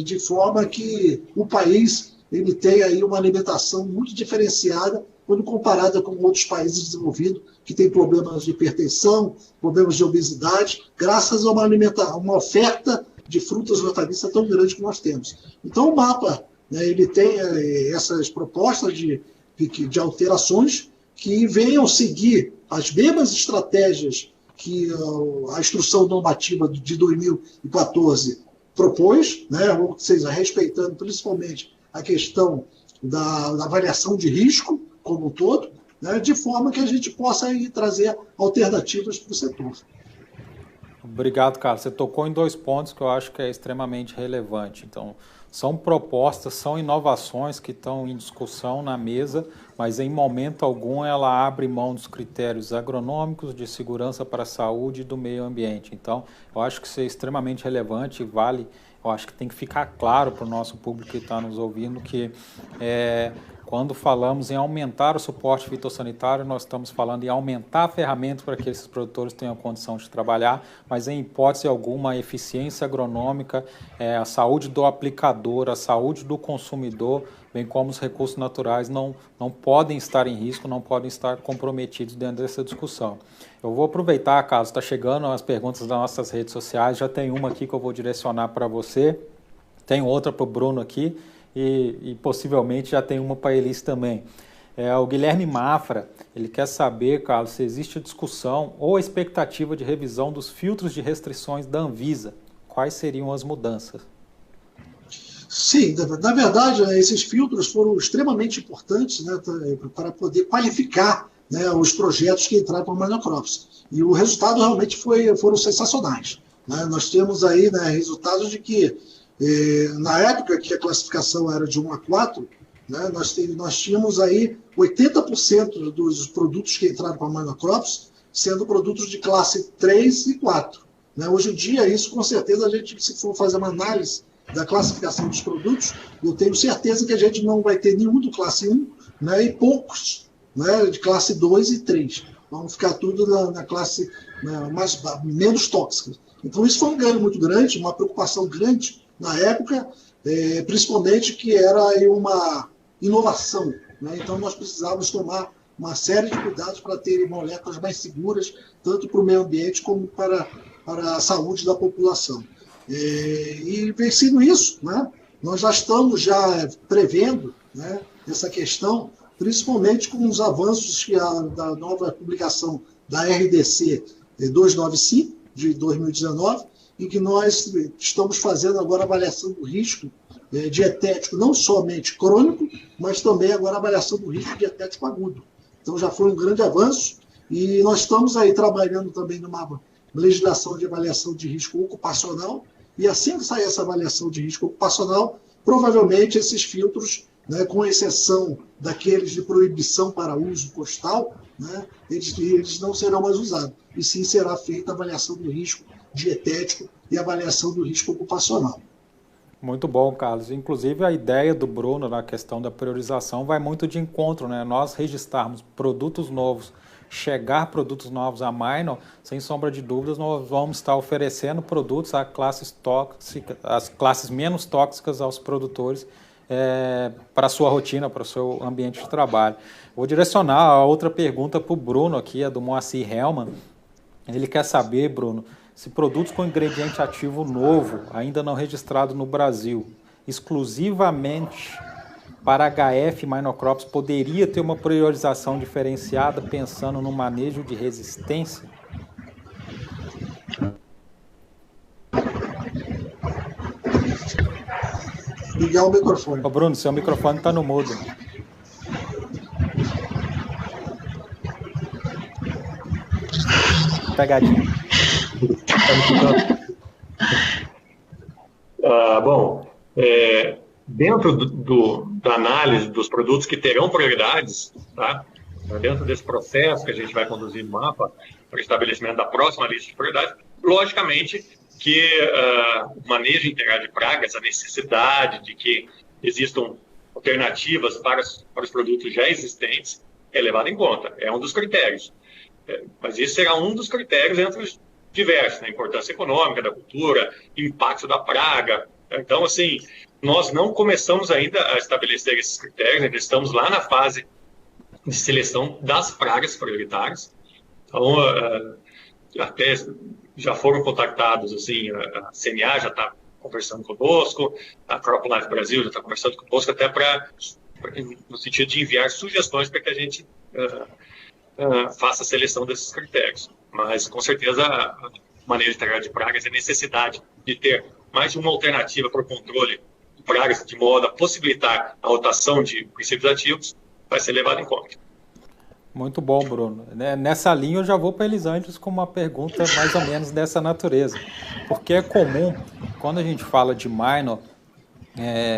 De forma que o país ele tem aí uma alimentação muito diferenciada quando comparada com outros países desenvolvidos que têm problemas de hipertensão, problemas de obesidade, graças a uma oferta de frutas e hortaliças tão grande que nós temos. Então o mapa, né, ele tem essas propostas de alterações que venham seguir as mesmas estratégias que a instrução normativa de 2014 propôs, né, ou seja, respeitando principalmente a questão da avaliação de risco como um todo, né, de forma que a gente possa aí trazer alternativas para o setor. Obrigado, Carlos. Você tocou em 2 pontos que eu acho que é extremamente relevante. Então, são propostas, são inovações que estão em discussão na mesa, mas em momento algum ela abre mão dos critérios agronômicos, de segurança para a saúde e do meio ambiente. Então, eu acho que isso é extremamente relevante e vale, eu acho que tem que ficar claro para o nosso público que está nos ouvindo que Quando falamos em aumentar o suporte fitossanitário, nós estamos falando em aumentar ferramentas para que esses produtores tenham condição de trabalhar, mas em hipótese alguma a eficiência agronômica, a saúde do aplicador, a saúde do consumidor, bem como os recursos naturais não podem estar em risco, não podem estar comprometidos dentro dessa discussão. Eu vou aproveitar, Carlos, está chegando as perguntas das nossas redes sociais, já tem uma aqui que eu vou direcionar para você, tem outra para o Bruno aqui, e possivelmente já tem uma para eles também. O Guilherme Mafra, ele quer saber, Carlos, se existe discussão ou expectativa de revisão dos filtros de restrições da Anvisa. Quais seriam as mudanças? Sim, na verdade, esses filtros foram extremamente importantes, né, para poder qualificar, né, os projetos que entraram para o Minocrops. E o resultado realmente foram sensacionais. Né? Nós temos aí, né, resultados de que na época que a classificação era de 1 a 4, né, nós tínhamos aí 80% dos produtos que entraram para a Minocrops sendo produtos de classe 3 e 4. Né? Hoje em dia, isso com certeza, a gente, se for fazer uma análise da classificação dos produtos, eu tenho certeza que a gente não vai ter nenhum do classe 1, né, e poucos, né, de classe 2 e 3. Vamos ficar tudo na classe, né, menos tóxica. Então, isso foi um ganho muito grande, uma preocupação grande na época, principalmente que era aí uma inovação. Né? Então, nós precisávamos tomar uma série de cuidados para ter moléculas mais seguras, tanto para o meio ambiente como para a saúde da população. E vencido isso, né, nós já estamos prevendo, né, essa questão, principalmente com os avanços da nova publicação da RDC 295, de 2019, em que nós estamos fazendo agora a avaliação do risco dietético, não somente crônico, mas também agora a avaliação do risco dietético agudo. Então já foi um grande avanço e nós estamos aí trabalhando também numa legislação de avaliação de risco ocupacional e assim que sair essa avaliação de risco ocupacional, provavelmente esses filtros, né, com exceção daqueles de proibição para uso postal, né, eles não serão mais usados, e sim será feita a avaliação do risco dietético e avaliação do risco ocupacional. Muito bom, Carlos. Inclusive, a ideia do Bruno na questão da priorização vai muito de encontro, né? Nós registrarmos produtos novos, chegar produtos novos à Minor, sem sombra de dúvidas, nós vamos estar oferecendo produtos a classes tóxicas, as classes menos tóxicas aos produtores, para a sua rotina, para o seu ambiente de trabalho. Vou direcionar a outra pergunta para o Bruno aqui, é do Moacir Hellman. Ele quer saber, Bruno, se produtos com ingrediente ativo novo, ainda não registrado no Brasil, exclusivamente para HF Minocrops, poderia ter uma priorização diferenciada pensando no manejo de resistência? Ligar o microfone. Ô Bruno, seu microfone está no mudo. Pegadinha. Bom, dentro da análise dos produtos que terão prioridades, tá? Dentro desse processo que a gente vai conduzir no mapa para o estabelecimento da próxima lista de prioridades, logicamente que o manejo integrado de pragas, a necessidade de que existam alternativas para os produtos já existentes, é levado em conta, é um dos critérios. Mas esse será um dos critérios entre os diversos, né? Importância econômica da cultura, impacto da praga. Então, assim, nós não começamos ainda a estabelecer esses critérios, ainda estamos lá na fase de seleção das pragas prioritárias. Então, até já foram contactados, assim, a CNA já está conversando conosco, a CropLife Brasil já está conversando conosco, até no sentido de enviar sugestões para que a gente faça a seleção desses critérios. Mas, com certeza, a manejo integrado de pragas e a necessidade de ter mais de uma alternativa para o controle de pragas, de modo a possibilitar a rotação de princípios ativos, vai ser levado em conta. Muito bom, Bruno. Nessa linha eu já vou para Elisantes com uma pergunta mais ou menos dessa natureza. Porque é comum, quando a gente fala de minor,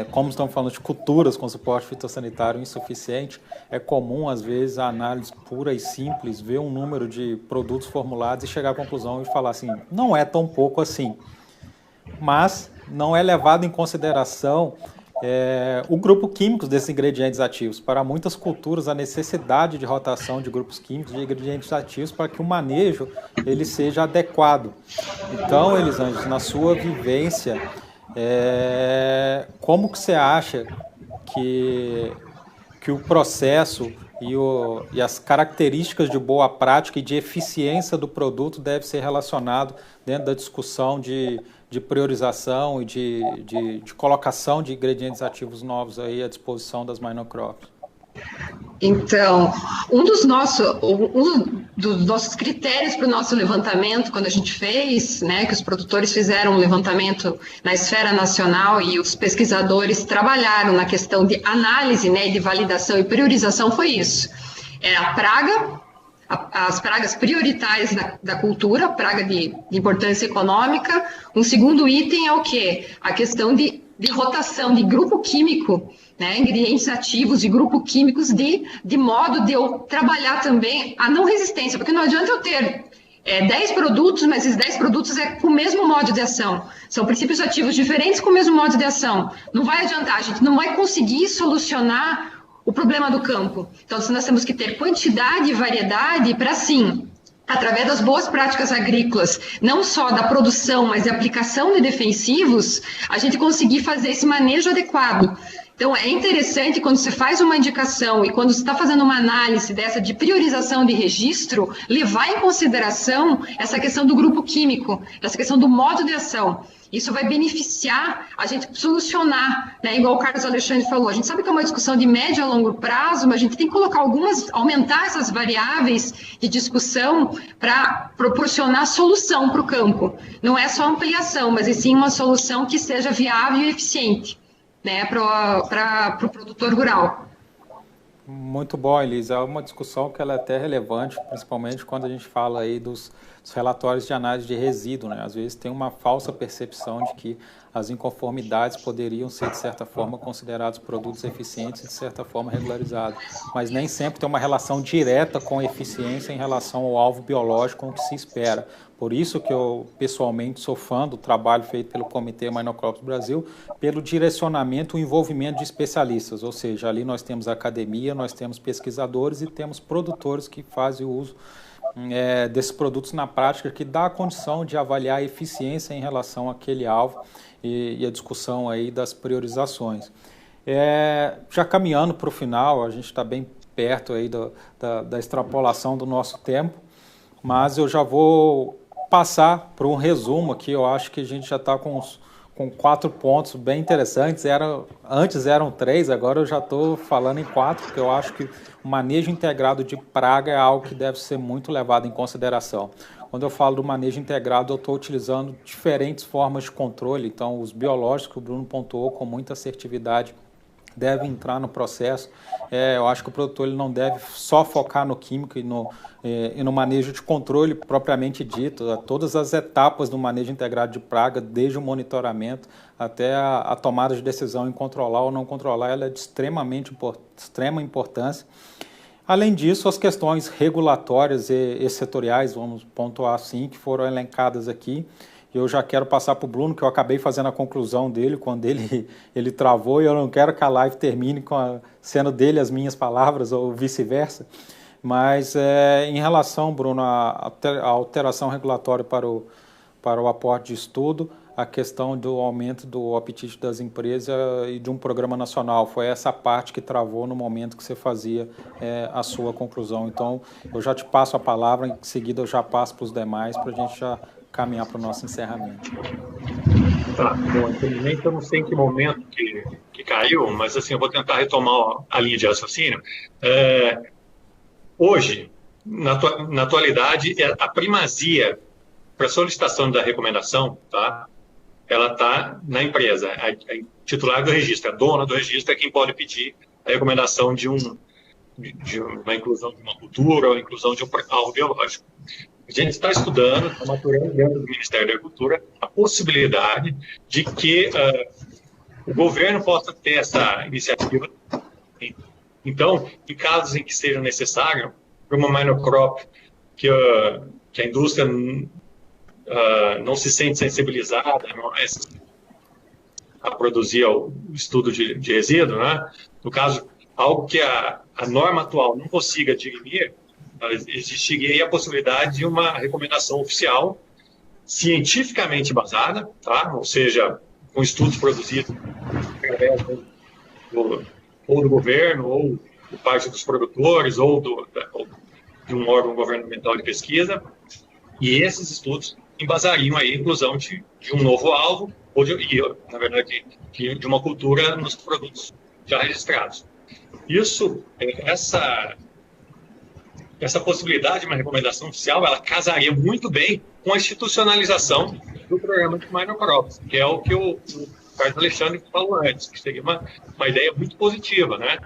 como estamos falando de culturas com suporte fitossanitário insuficiente, é comum, às vezes, a análise pura e simples, ver um número de produtos formulados e chegar à conclusão e falar assim, não é tão pouco assim. Mas não é levado em consideração o grupo químico desses ingredientes ativos. Para muitas culturas, a necessidade de rotação de grupos químicos de ingredientes ativos para que o manejo ele seja adequado. Então, Elisângela, na sua vivência, como que você acha que o processo e as características de boa prática e de eficiência do produto deve ser relacionado dentro da discussão de priorização e de colocação de ingredientes ativos novos aí à disposição das minor-crops? Então, um dos nossos critérios para o nosso levantamento, quando a gente fez, né, que os produtores fizeram um levantamento na esfera nacional e os pesquisadores trabalharam na questão de análise, né, de validação e priorização, foi isso. É a praga, as pragas prioritárias da cultura, praga de importância econômica. Um segundo item é o quê? A questão de rotação de grupo químico, né, ingredientes ativos de grupo químicos, de modo de eu trabalhar também a não resistência, porque não adianta eu ter 10 produtos, mas esses 10 produtos com o mesmo modo de ação. São princípios ativos diferentes com o mesmo modo de ação. Não vai adiantar, a gente não vai conseguir solucionar o problema do campo. Então, nós temos que ter quantidade e variedade para, sim, através das boas práticas agrícolas, não só da produção, mas da aplicação de defensivos, a gente conseguir fazer esse manejo adequado. Então, é interessante quando você faz uma indicação e quando você está fazendo uma análise dessa de priorização de registro, levar em consideração essa questão do grupo químico, essa questão do modo de ação. Isso vai beneficiar a gente solucionar, né? Igual o Carlos Alexandre falou, a gente sabe que é uma discussão de médio a longo prazo, mas a gente tem que colocar aumentar essas variáveis de discussão para proporcionar solução para o campo. Não é só ampliação, mas e sim uma solução que seja viável e eficiente, né, para o produtor rural. Muito bom, Elisa. É uma discussão que ela é até relevante, principalmente quando a gente fala aí dos relatórios de análise de resíduo, né? Às vezes tem uma falsa percepção de que as inconformidades poderiam ser, de certa forma, considerados produtos eficientes e, de certa forma, regularizados. Mas nem sempre tem uma relação direta com eficiência em relação ao alvo biológico com o que se espera. Por isso que eu, pessoalmente, sou fã do trabalho feito pelo Comitê Minor-Crops Brasil, pelo direcionamento e envolvimento de especialistas. Ou seja, ali nós temos academia, nós temos pesquisadores e temos produtores que fazem o uso desses produtos na prática, que dá a condição de avaliar a eficiência em relação àquele alvo e a discussão aí das priorizações. Já caminhando para o final, a gente está bem perto aí da extrapolação do nosso tempo, mas eu já vou passar para um resumo aqui. Eu acho que a gente já está com 4 pontos bem interessantes. Antes eram 3, agora eu já estou falando em 4, porque eu acho que o manejo integrado de praga é algo que deve ser muito levado em consideração. Quando eu falo do manejo integrado, eu estou utilizando diferentes formas de controle. Então, os biológicos que o Bruno pontuou com muita assertividade devem entrar no processo. Eu acho que o produtor ele não deve só focar no químico e no manejo de controle propriamente dito. Todas as etapas do manejo integrado de praga, desde o monitoramento até a tomada de decisão em controlar ou não controlar, ela é de extrema importância. Além disso, as questões regulatórias e setoriais, vamos pontuar assim, que foram elencadas aqui. Eu já quero passar para o Bruno, que eu acabei fazendo a conclusão dele quando ele travou, e eu não quero que a live termine sendo dele as minhas palavras ou vice-versa. Mas em relação, Bruno, à alteração regulatória para o aporte de estudo, a questão do aumento do apetite das empresas e de um programa nacional, foi essa parte que travou no momento que você fazia a sua conclusão. Então, eu já te passo a palavra, em seguida eu já passo para os demais, para a gente já caminhar para o nosso encerramento. Tá, bom, infelizmente eu não sei em que momento que caiu, mas assim, eu vou tentar retomar a linha de raciocínio. Hoje, na atualidade, a primazia para a solicitação da recomendação, tá? Ela está na empresa, a titular do registro, a dona do registro é quem pode pedir a recomendação de uma inclusão de uma cultura ou a inclusão de um alvo biológico. A gente está estudando, está maturando dentro do Ministério da Agricultura a possibilidade de que o governo possa ter essa iniciativa. Então, em casos em que seja necessário, para uma minor crop que a indústria não se sente sensibilizada, a produzir o estudo de resíduo, né? No caso, algo que a norma atual não consiga dirimir, existiria a possibilidade de uma recomendação oficial cientificamente embasada, tá? Ou seja, com estudos produzidos através ou do governo, ou por parte dos produtores, ou de um órgão governamental de pesquisa, e esses estudos embasariam aí a inclusão de um novo alvo, na verdade, de uma cultura nos produtos já registrados. Essa possibilidade de uma recomendação oficial, ela casaria muito bem com a institucionalização do programa de Minor Crops, que é o que o Carlos Alexandre falou antes, que seria uma ideia muito positiva, né?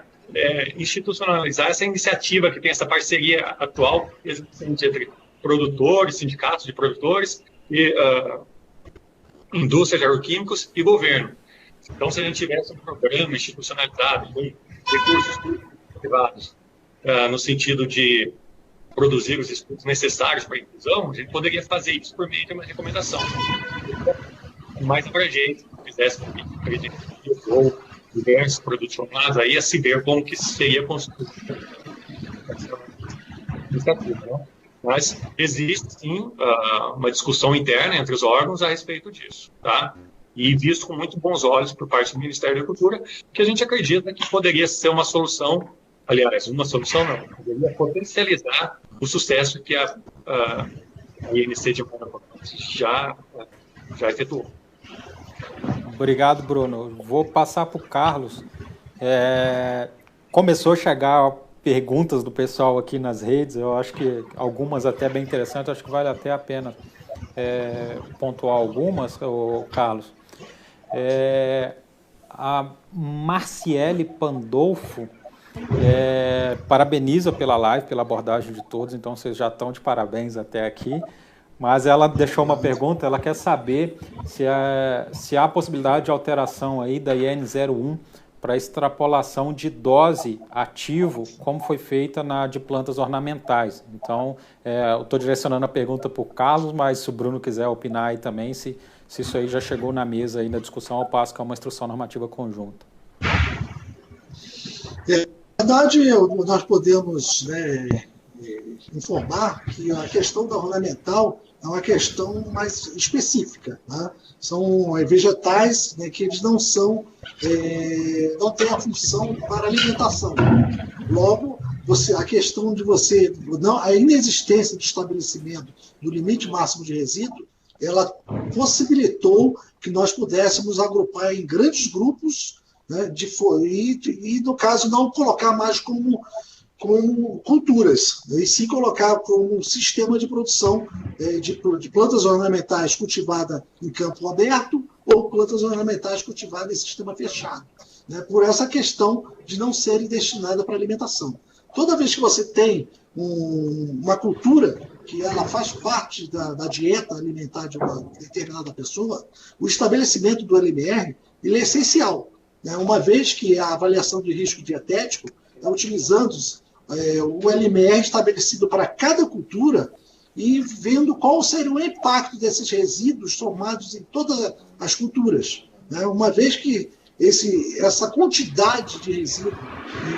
Institucionalizar essa iniciativa que tem essa parceria atual existente entre produtores, sindicatos de produtores e indústria de agroquímicos e governo. Então, se a gente tivesse um programa institucionalizado com recursos privados no sentido de produzir os estudos necessários para a inclusão, a gente poderia fazer isso por meio de uma recomendação mais abrangente, se fizesse com que ou diversos produtos formados, aí a se ver como que seria construído. Né? Mas existe, sim, uma discussão interna entre os órgãos a respeito disso, tá? E visto com muito bons olhos por parte do Ministério da Agricultura, que a gente acredita que poderia ser uma solução, aliás, poderia potencializar o sucesso que a INC de Mônaco já efetuou. Obrigado, Bruno. Vou passar para o Carlos. Começou a chegar perguntas do pessoal aqui nas redes, eu acho que algumas até bem interessantes, acho que vale até a pena pontuar algumas, Carlos. A Marciele Pandolfo parabeniza pela live, pela abordagem de todos, então vocês já estão de parabéns até aqui. Mas ela deixou uma pergunta, ela quer saber se há possibilidade de alteração aí da IN 01 para extrapolação de dose ativo, como foi feita na de plantas ornamentais. Então, eu estou direcionando a pergunta para o Carlos, mas se o Bruno quiser opinar aí também, se isso aí já chegou na mesa aí na discussão, ao passo que é uma instrução normativa conjunta. Na verdade, nós podemos informar que a questão da ornamental é uma questão mais específica, né? São vegetais, né, que eles não têm a função para alimentação. Logo, a questão de a inexistência do estabelecimento do limite máximo de resíduo, ela possibilitou que nós pudéssemos agrupar em grandes grupos, né, e no caso não colocar mais como culturas, né, e sim colocar como um sistema de produção de plantas ornamentais cultivadas em campo aberto ou plantas ornamentais cultivadas em sistema fechado, né, por essa questão de não serem destinadas para alimentação. Toda vez que você tem uma cultura que ela faz parte da dieta alimentar de uma determinada pessoa, o estabelecimento do LMR ele é essencial, né, uma vez que a avaliação de risco dietético é utilizando o LMR estabelecido para cada cultura e vendo qual seria o impacto desses resíduos formados em todas as culturas, né? Uma vez que essa quantidade de resíduo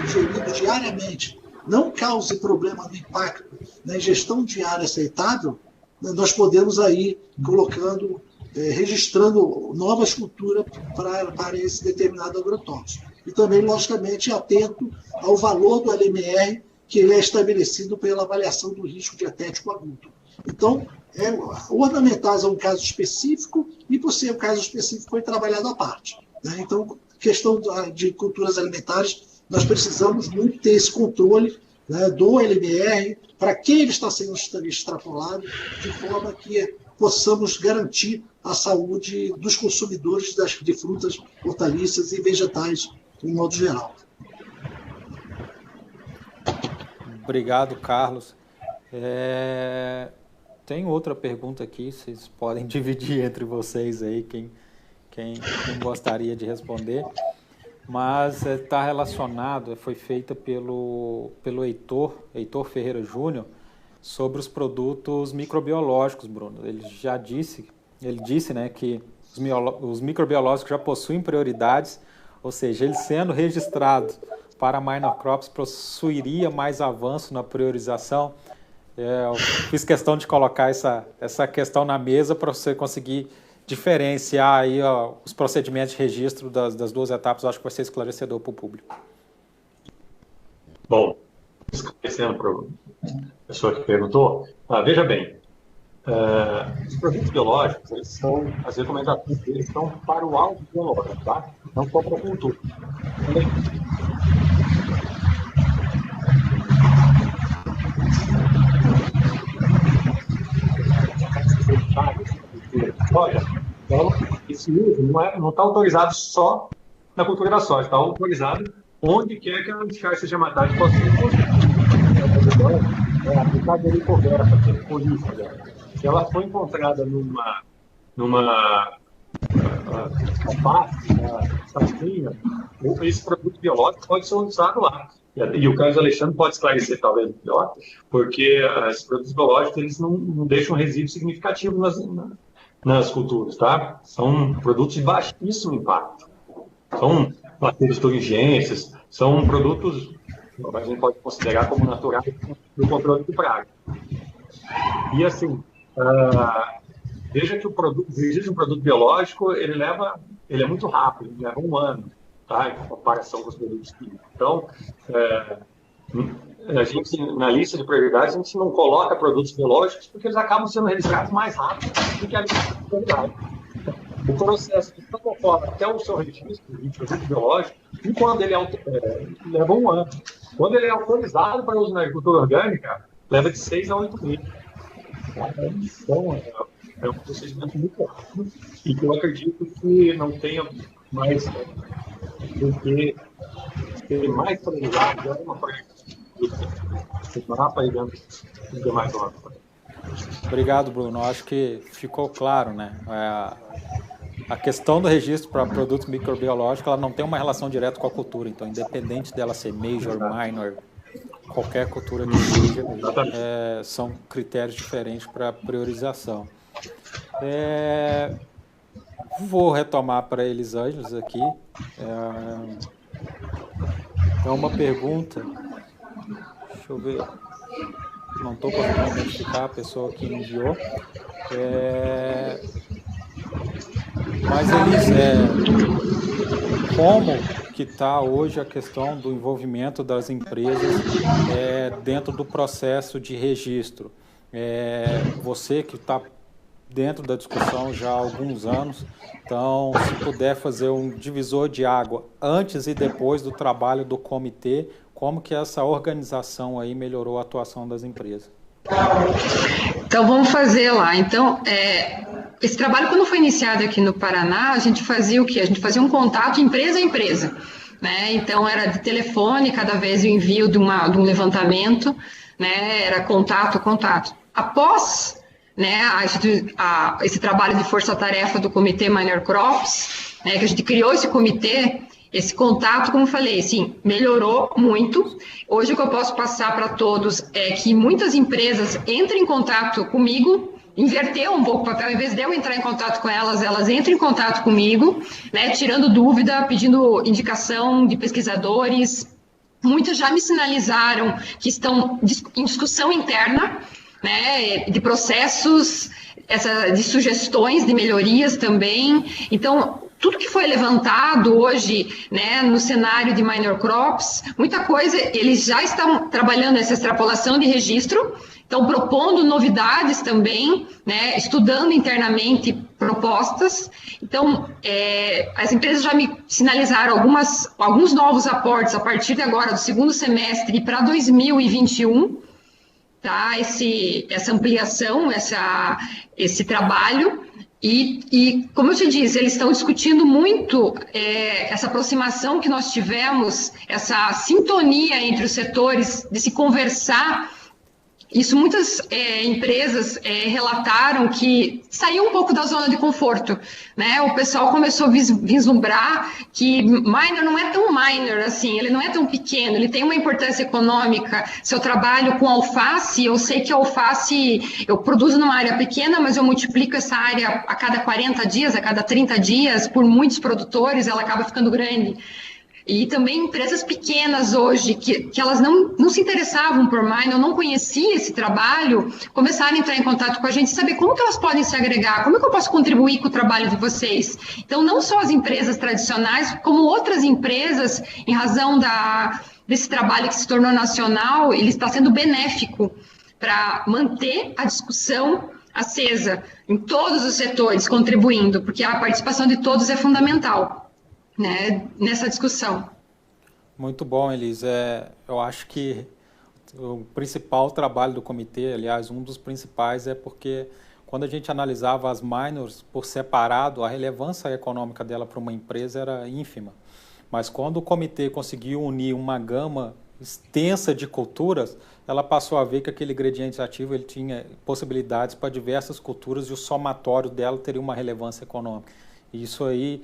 ingerido diariamente não cause problema no impacto na ingestão diária aceitável, nós podemos aí registrando novas culturas para esse determinado agrotóxico. E também, logicamente, atento ao valor do LMR, que ele é estabelecido pela avaliação do risco dietético adulto. Então, ornamentais é um caso específico, e por ser um caso específico, foi trabalhado à parte, né? Então, questão de culturas alimentares, nós precisamos muito ter esse controle, né, do LMR, para quem ele está sendo extrapolado, de forma que possamos garantir a saúde dos consumidores de frutas, hortaliças e vegetais, de um modo geral. Obrigado, Carlos. Tem outra pergunta aqui, vocês podem dividir entre vocês aí, quem gostaria de responder, mas está relacionado, foi feita pelo Heitor Ferreira Júnior, sobre os produtos microbiológicos, Bruno. Ele já disse ele disse, né, que os microbiológicos já possuem prioridades, ou seja, ele sendo registrado para minor crops possuiria mais avanço na priorização. Eu fiz questão de colocar essa questão na mesa para você conseguir diferenciar aí, os procedimentos de registro das duas etapas. Eu acho que vai ser esclarecedor para o público. Bom, esclarecendo para a pessoa que perguntou, veja bem, os produtos biológicos, eles são, as recomendações deles são para o alvo biológico, tá? Não só para a cultura. Olha, esse uso não está autorizado só na cultura da soja, está autorizado onde quer que a descarte seja matada possa ser aplicada de coberta, se ela foi encontrada numa face, sardinha, esse produto biológico pode ser usado lá. E o Carlos Alexandre pode esclarecer talvez melhor, porque esses produtos biológicos eles não deixam resíduo significativo nas culturas, tá? São produtos de baixíssimo impacto. São bactérias turingêncies, são produtos a gente pode considerar como naturais no controle de praga. E assim, veja que o registro de um produto biológico ele é muito rápido, ele leva 1 ano, tá? Em comparação com os produtos químicos. Então, a gente, na lista de prioridades, a gente não coloca produtos biológicos porque eles acabam sendo registrados mais rápido do que a lista de prioridades. O processo de protocolo até o seu registro de produto biológico, e quando ele leva 1 ano. Quando ele é autorizado para uso na agricultura orgânica, leva de 6 a 8 meses. Então, é um procedimento muito rápido e que eu acredito que não tenha mais do que ter mais prioridade de uma mapa e dando mais uma. Obrigado, Bruno. Acho que ficou claro, né? A questão do registro para produtos microbiológicos, ela não tem uma relação direta com a cultura. Então, independente dela ser major, minor, qualquer cultura que seja, são critérios diferentes para priorização. Vou retomar para Elisângela aqui. É uma pergunta. Deixa eu ver. Não estou conseguindo identificar a pessoa que enviou. Mas, como que está hoje a questão do envolvimento das empresas dentro do processo de registro? Você que está dentro da discussão já há alguns anos, então, se puder fazer um divisor de água antes e depois do trabalho do comitê, como que essa organização aí melhorou a atuação das empresas? Então, vamos fazer lá. Então, esse trabalho, quando foi iniciado aqui no Paraná, a gente fazia o quê? A gente fazia um contato empresa a empresa, né? Então, era de telefone, cada vez o envio de um levantamento, né? Era contato. Após, né, esse trabalho de força-tarefa do Comitê Minor Crops, né, que a gente criou esse comitê, esse contato, como eu falei, sim, melhorou muito. Hoje o que eu posso passar para todos é que muitas empresas entram em contato comigo, inverteu um pouco o papel, em vez de eu entrar em contato com elas entram em contato comigo, né, tirando dúvida, pedindo indicação de pesquisadores. Muitas já me sinalizaram que estão em discussão interna, né, de processos, de sugestões de melhorias também. Então, tudo que foi levantado hoje, né, no cenário de minor crops, muita coisa, eles já estão trabalhando essa extrapolação de registro, estão propondo novidades também, né, estudando internamente propostas. Então, as empresas já me sinalizaram alguns novos aportes a partir de agora, do segundo semestre para 2021, tá? Essa ampliação, esse trabalho. E, como eu te disse, eles estão discutindo muito essa aproximação que nós tivemos, essa sintonia entre os setores, de se conversar isso muitas empresas relataram que saiu um pouco da zona de conforto, né? O pessoal começou a vislumbrar que minor não é tão minor assim, ele não é tão pequeno, ele tem uma importância econômica. Se eu trabalho com alface, eu sei que a alface eu produzo numa área pequena, mas eu multiplico essa área a cada 40 dias, a cada 30 dias, por muitos produtores, ela acaba ficando grande. E também empresas pequenas hoje, que elas não se interessavam por minor, não conheciam esse trabalho, começaram a entrar em contato com a gente, saber como que elas podem se agregar, como que eu posso contribuir com o trabalho de vocês. Então, não só as empresas tradicionais, como outras empresas, em razão desse trabalho que se tornou nacional, ele está sendo benéfico para manter a discussão acesa em todos os setores, contribuindo, porque a participação de todos é fundamental, né, nessa discussão. Muito bom, Elis. Eu acho que o principal trabalho do comitê, aliás, um dos principais, é porque quando a gente analisava as minors por separado, a relevância econômica dela para uma empresa era ínfima. Mas quando o comitê conseguiu unir uma gama extensa de culturas, ela passou a ver que aquele ingrediente ativo ele tinha possibilidades para diversas culturas e o somatório dela teria uma relevância econômica. E isso aí,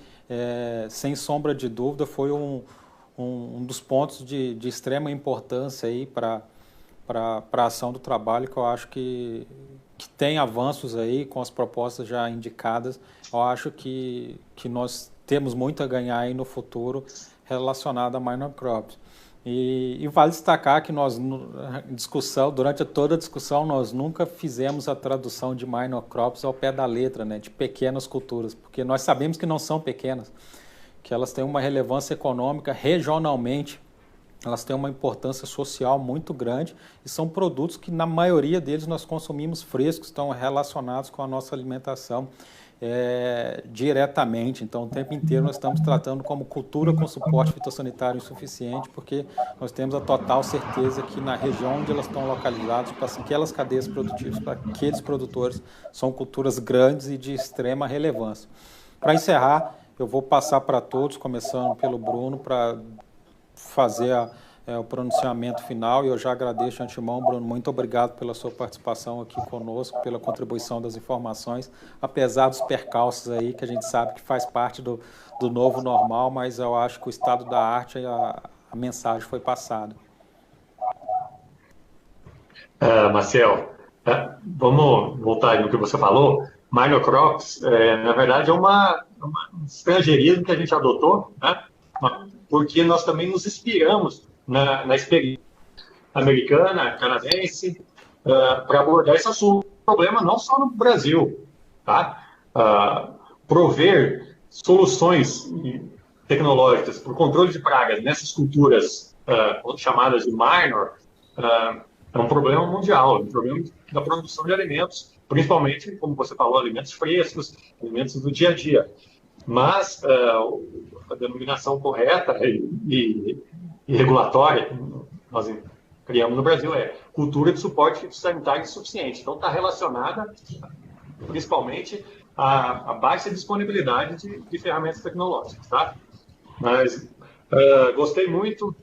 sem sombra de dúvida, foi um dos pontos de extrema importância para a ação do trabalho, que eu acho que tem avanços aí com as propostas já indicadas. Eu acho que nós temos muito a ganhar aí no futuro relacionado a minor crops. E vale destacar que durante toda a discussão, nós nunca fizemos a tradução de minor crops ao pé da letra, né, de pequenas culturas, porque nós sabemos que não são pequenas, que elas têm uma relevância econômica regionalmente, elas têm uma importância social muito grande e são produtos que, na maioria deles, nós consumimos frescos, estão relacionados com a nossa alimentação diretamente. Então, o tempo inteiro nós estamos tratando como cultura com suporte fitossanitário insuficiente, porque nós temos a total certeza que na região onde elas estão localizadas, para aquelas cadeias produtivas, para aqueles produtores, são culturas grandes e de extrema relevância. Para encerrar, eu vou passar para todos, começando pelo Bruno, para fazer o pronunciamento final, e eu já agradeço de antemão, Bruno, muito obrigado pela sua participação aqui conosco, pela contribuição das informações, apesar dos percalços aí, que a gente sabe que faz parte do novo normal, mas eu acho que o estado da arte e a mensagem foi passada. Marcel, vamos voltar no que você falou. Minor crops, na verdade, é um estrangeirismo que a gente adotou, né? Porque nós também nos inspiramos na experiência americana, canadense, para abordar esse assunto. O problema não só no Brasil, tá? Prover soluções tecnológicas para o controle de pragas nessas culturas chamadas de minor é um problema mundial, é um problema da produção de alimentos, principalmente, como você falou, alimentos frescos, alimentos do dia a dia. Mas a denominação correta e regulatória que nós criamos no Brasil é cultura de suporte fitossanitário insuficiente. Então, está relacionada principalmente à baixa disponibilidade de ferramentas tecnológicas. Tá? Mas gostei muito,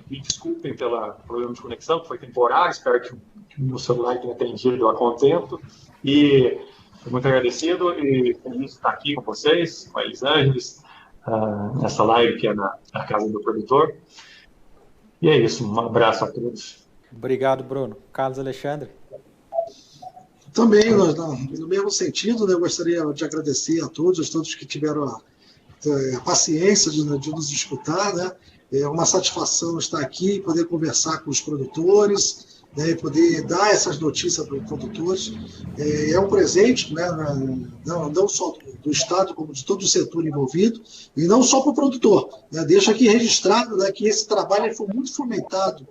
me desculpem pelo problema de conexão, que foi temporário, espero que o meu celular tenha atendido a contento. E estou muito agradecido e feliz de estar aqui com vocês, com a Elisângela, nessa live que é na casa do produtor. E é isso, um abraço a todos. Obrigado, Bruno. Carlos Alexandre? Também, no mesmo sentido, né, eu gostaria de agradecer a todos que tiveram a paciência de nos escutar, né? É uma satisfação estar aqui e poder conversar com os produtores, né, poder dar essas notícias para os produtores. É um presente, né, não só do Estado, como de todo o setor envolvido, e não só para o produtor. Né. Deixa aqui registrado, né, que esse trabalho foi muito fomentado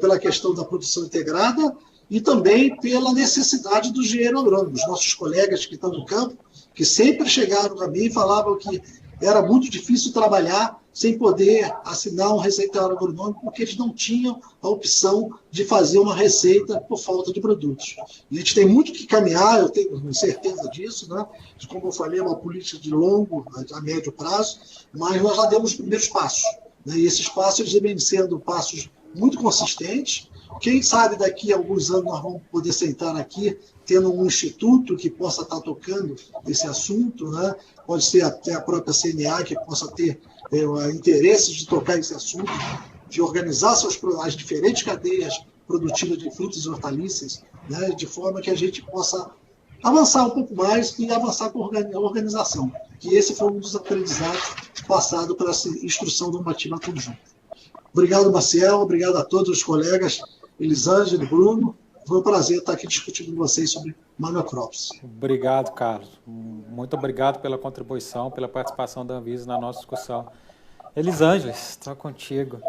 pela questão da produção integrada e também pela necessidade do engenheiro agrônomo. Os nossos colegas que estão no campo, que sempre chegaram a mim e falavam que era muito difícil trabalhar sem poder assinar um receitário agronômico, porque eles não tinham a opção de fazer uma receita por falta de produtos. E a gente tem muito que caminhar, eu tenho certeza disso, né? Como eu falei, é uma política de longo, a médio prazo, mas nós já demos os primeiros passos. Né? E esses passos vêm sendo passos muito consistente. Quem sabe daqui a alguns anos nós vamos poder sentar aqui, tendo um instituto que possa estar tocando esse assunto, né? Pode ser até a própria CNA que possa ter interesse de tocar esse assunto, de organizar as diferentes cadeias produtivas de frutas e hortaliças, né? De forma que a gente possa avançar um pouco mais e avançar com a organização, que esse foi um dos aprendizados passados pela instrução normativa conjunta. Obrigado, Marcel, obrigado a todos os colegas, Elisângela e Bruno. Foi um prazer estar aqui discutindo com vocês sobre monocrops. Obrigado, Carlos. Muito obrigado pela contribuição, pela participação da Anvisa na nossa discussão. Elisângela, estou contigo.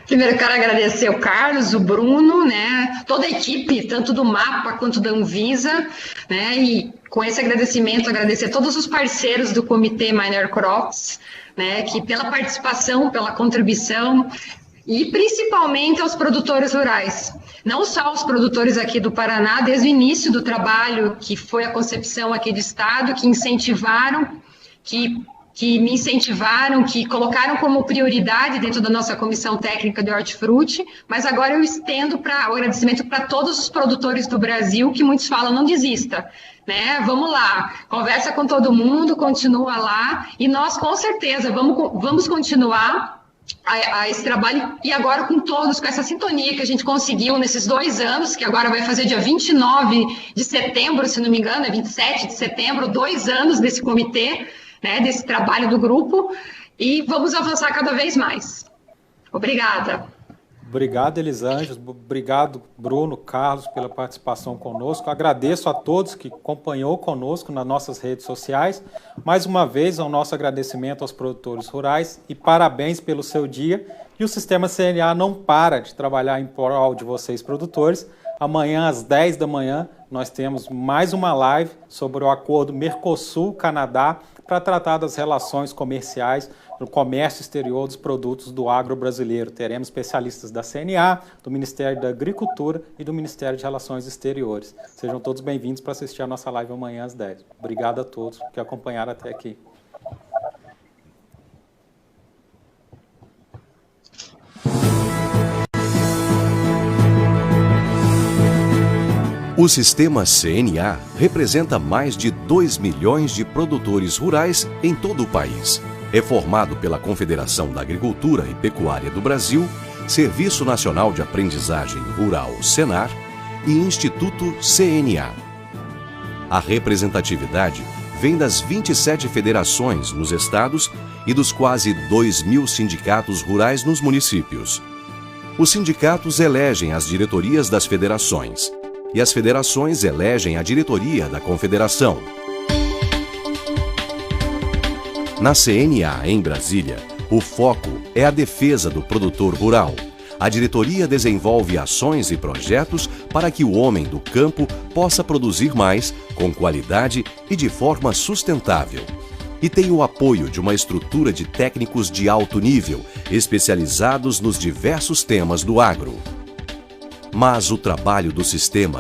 Primeiro, quero agradecer o Carlos, o Bruno, né, toda a equipe, tanto do MAPA quanto da Anvisa, né, e com esse agradecimento, agradecer a todos os parceiros do Comitê Minor Crops, né, que pela participação, pela contribuição, e principalmente aos produtores rurais. Não só os produtores aqui do Paraná, desde o início do trabalho, que foi a concepção aqui do Estado, que incentivaram, que me incentivaram, que colocaram como prioridade dentro da nossa comissão técnica de hortifruti, mas agora eu estendo o agradecimento para todos os produtores do Brasil, que muitos falam, não desista, né? Vamos lá, conversa com todo mundo, continua lá, e nós com certeza vamos continuar a esse trabalho, e agora com todos, com essa sintonia que a gente conseguiu nesses 2 anos, que agora vai fazer dia 29 de setembro, se não me engano, é 27 de setembro, 2 anos desse comitê, né, desse trabalho do grupo, e vamos avançar cada vez mais. Obrigada. Obrigado, Elisângela. Obrigado, Bruno, Carlos, pela participação conosco. Agradeço a todos que acompanhou conosco nas nossas redes sociais. Mais uma vez, o nosso agradecimento aos produtores rurais e parabéns pelo seu dia. E o Sistema CNA não para de trabalhar em prol de vocês, produtores. Amanhã, às 10 da manhã, nós temos mais uma live sobre o acordo Mercosul-Canadá para tratar das relações comerciais no comércio exterior dos produtos do agro brasileiro. Teremos especialistas da CNA, do Ministério da Agricultura e do Ministério de Relações Exteriores. Sejam todos bem-vindos para assistir a nossa live amanhã às 10. Obrigado a todos que acompanharam até aqui. O Sistema CNA representa mais de 2 milhões de produtores rurais em todo o país. É formado pela Confederação da Agricultura e Pecuária do Brasil, Serviço Nacional de Aprendizagem Rural, Senar, e Instituto CNA. A representatividade vem das 27 federações nos estados e dos quase 2.000 sindicatos rurais nos municípios. Os sindicatos elegem as diretorias das federações e as federações elegem a diretoria da confederação. Na CNA, em Brasília, o foco é a defesa do produtor rural. A diretoria desenvolve ações e projetos para que o homem do campo possa produzir mais, com qualidade e de forma sustentável. E tem o apoio de uma estrutura de técnicos de alto nível, especializados nos diversos temas do agro. Mas o trabalho do sistema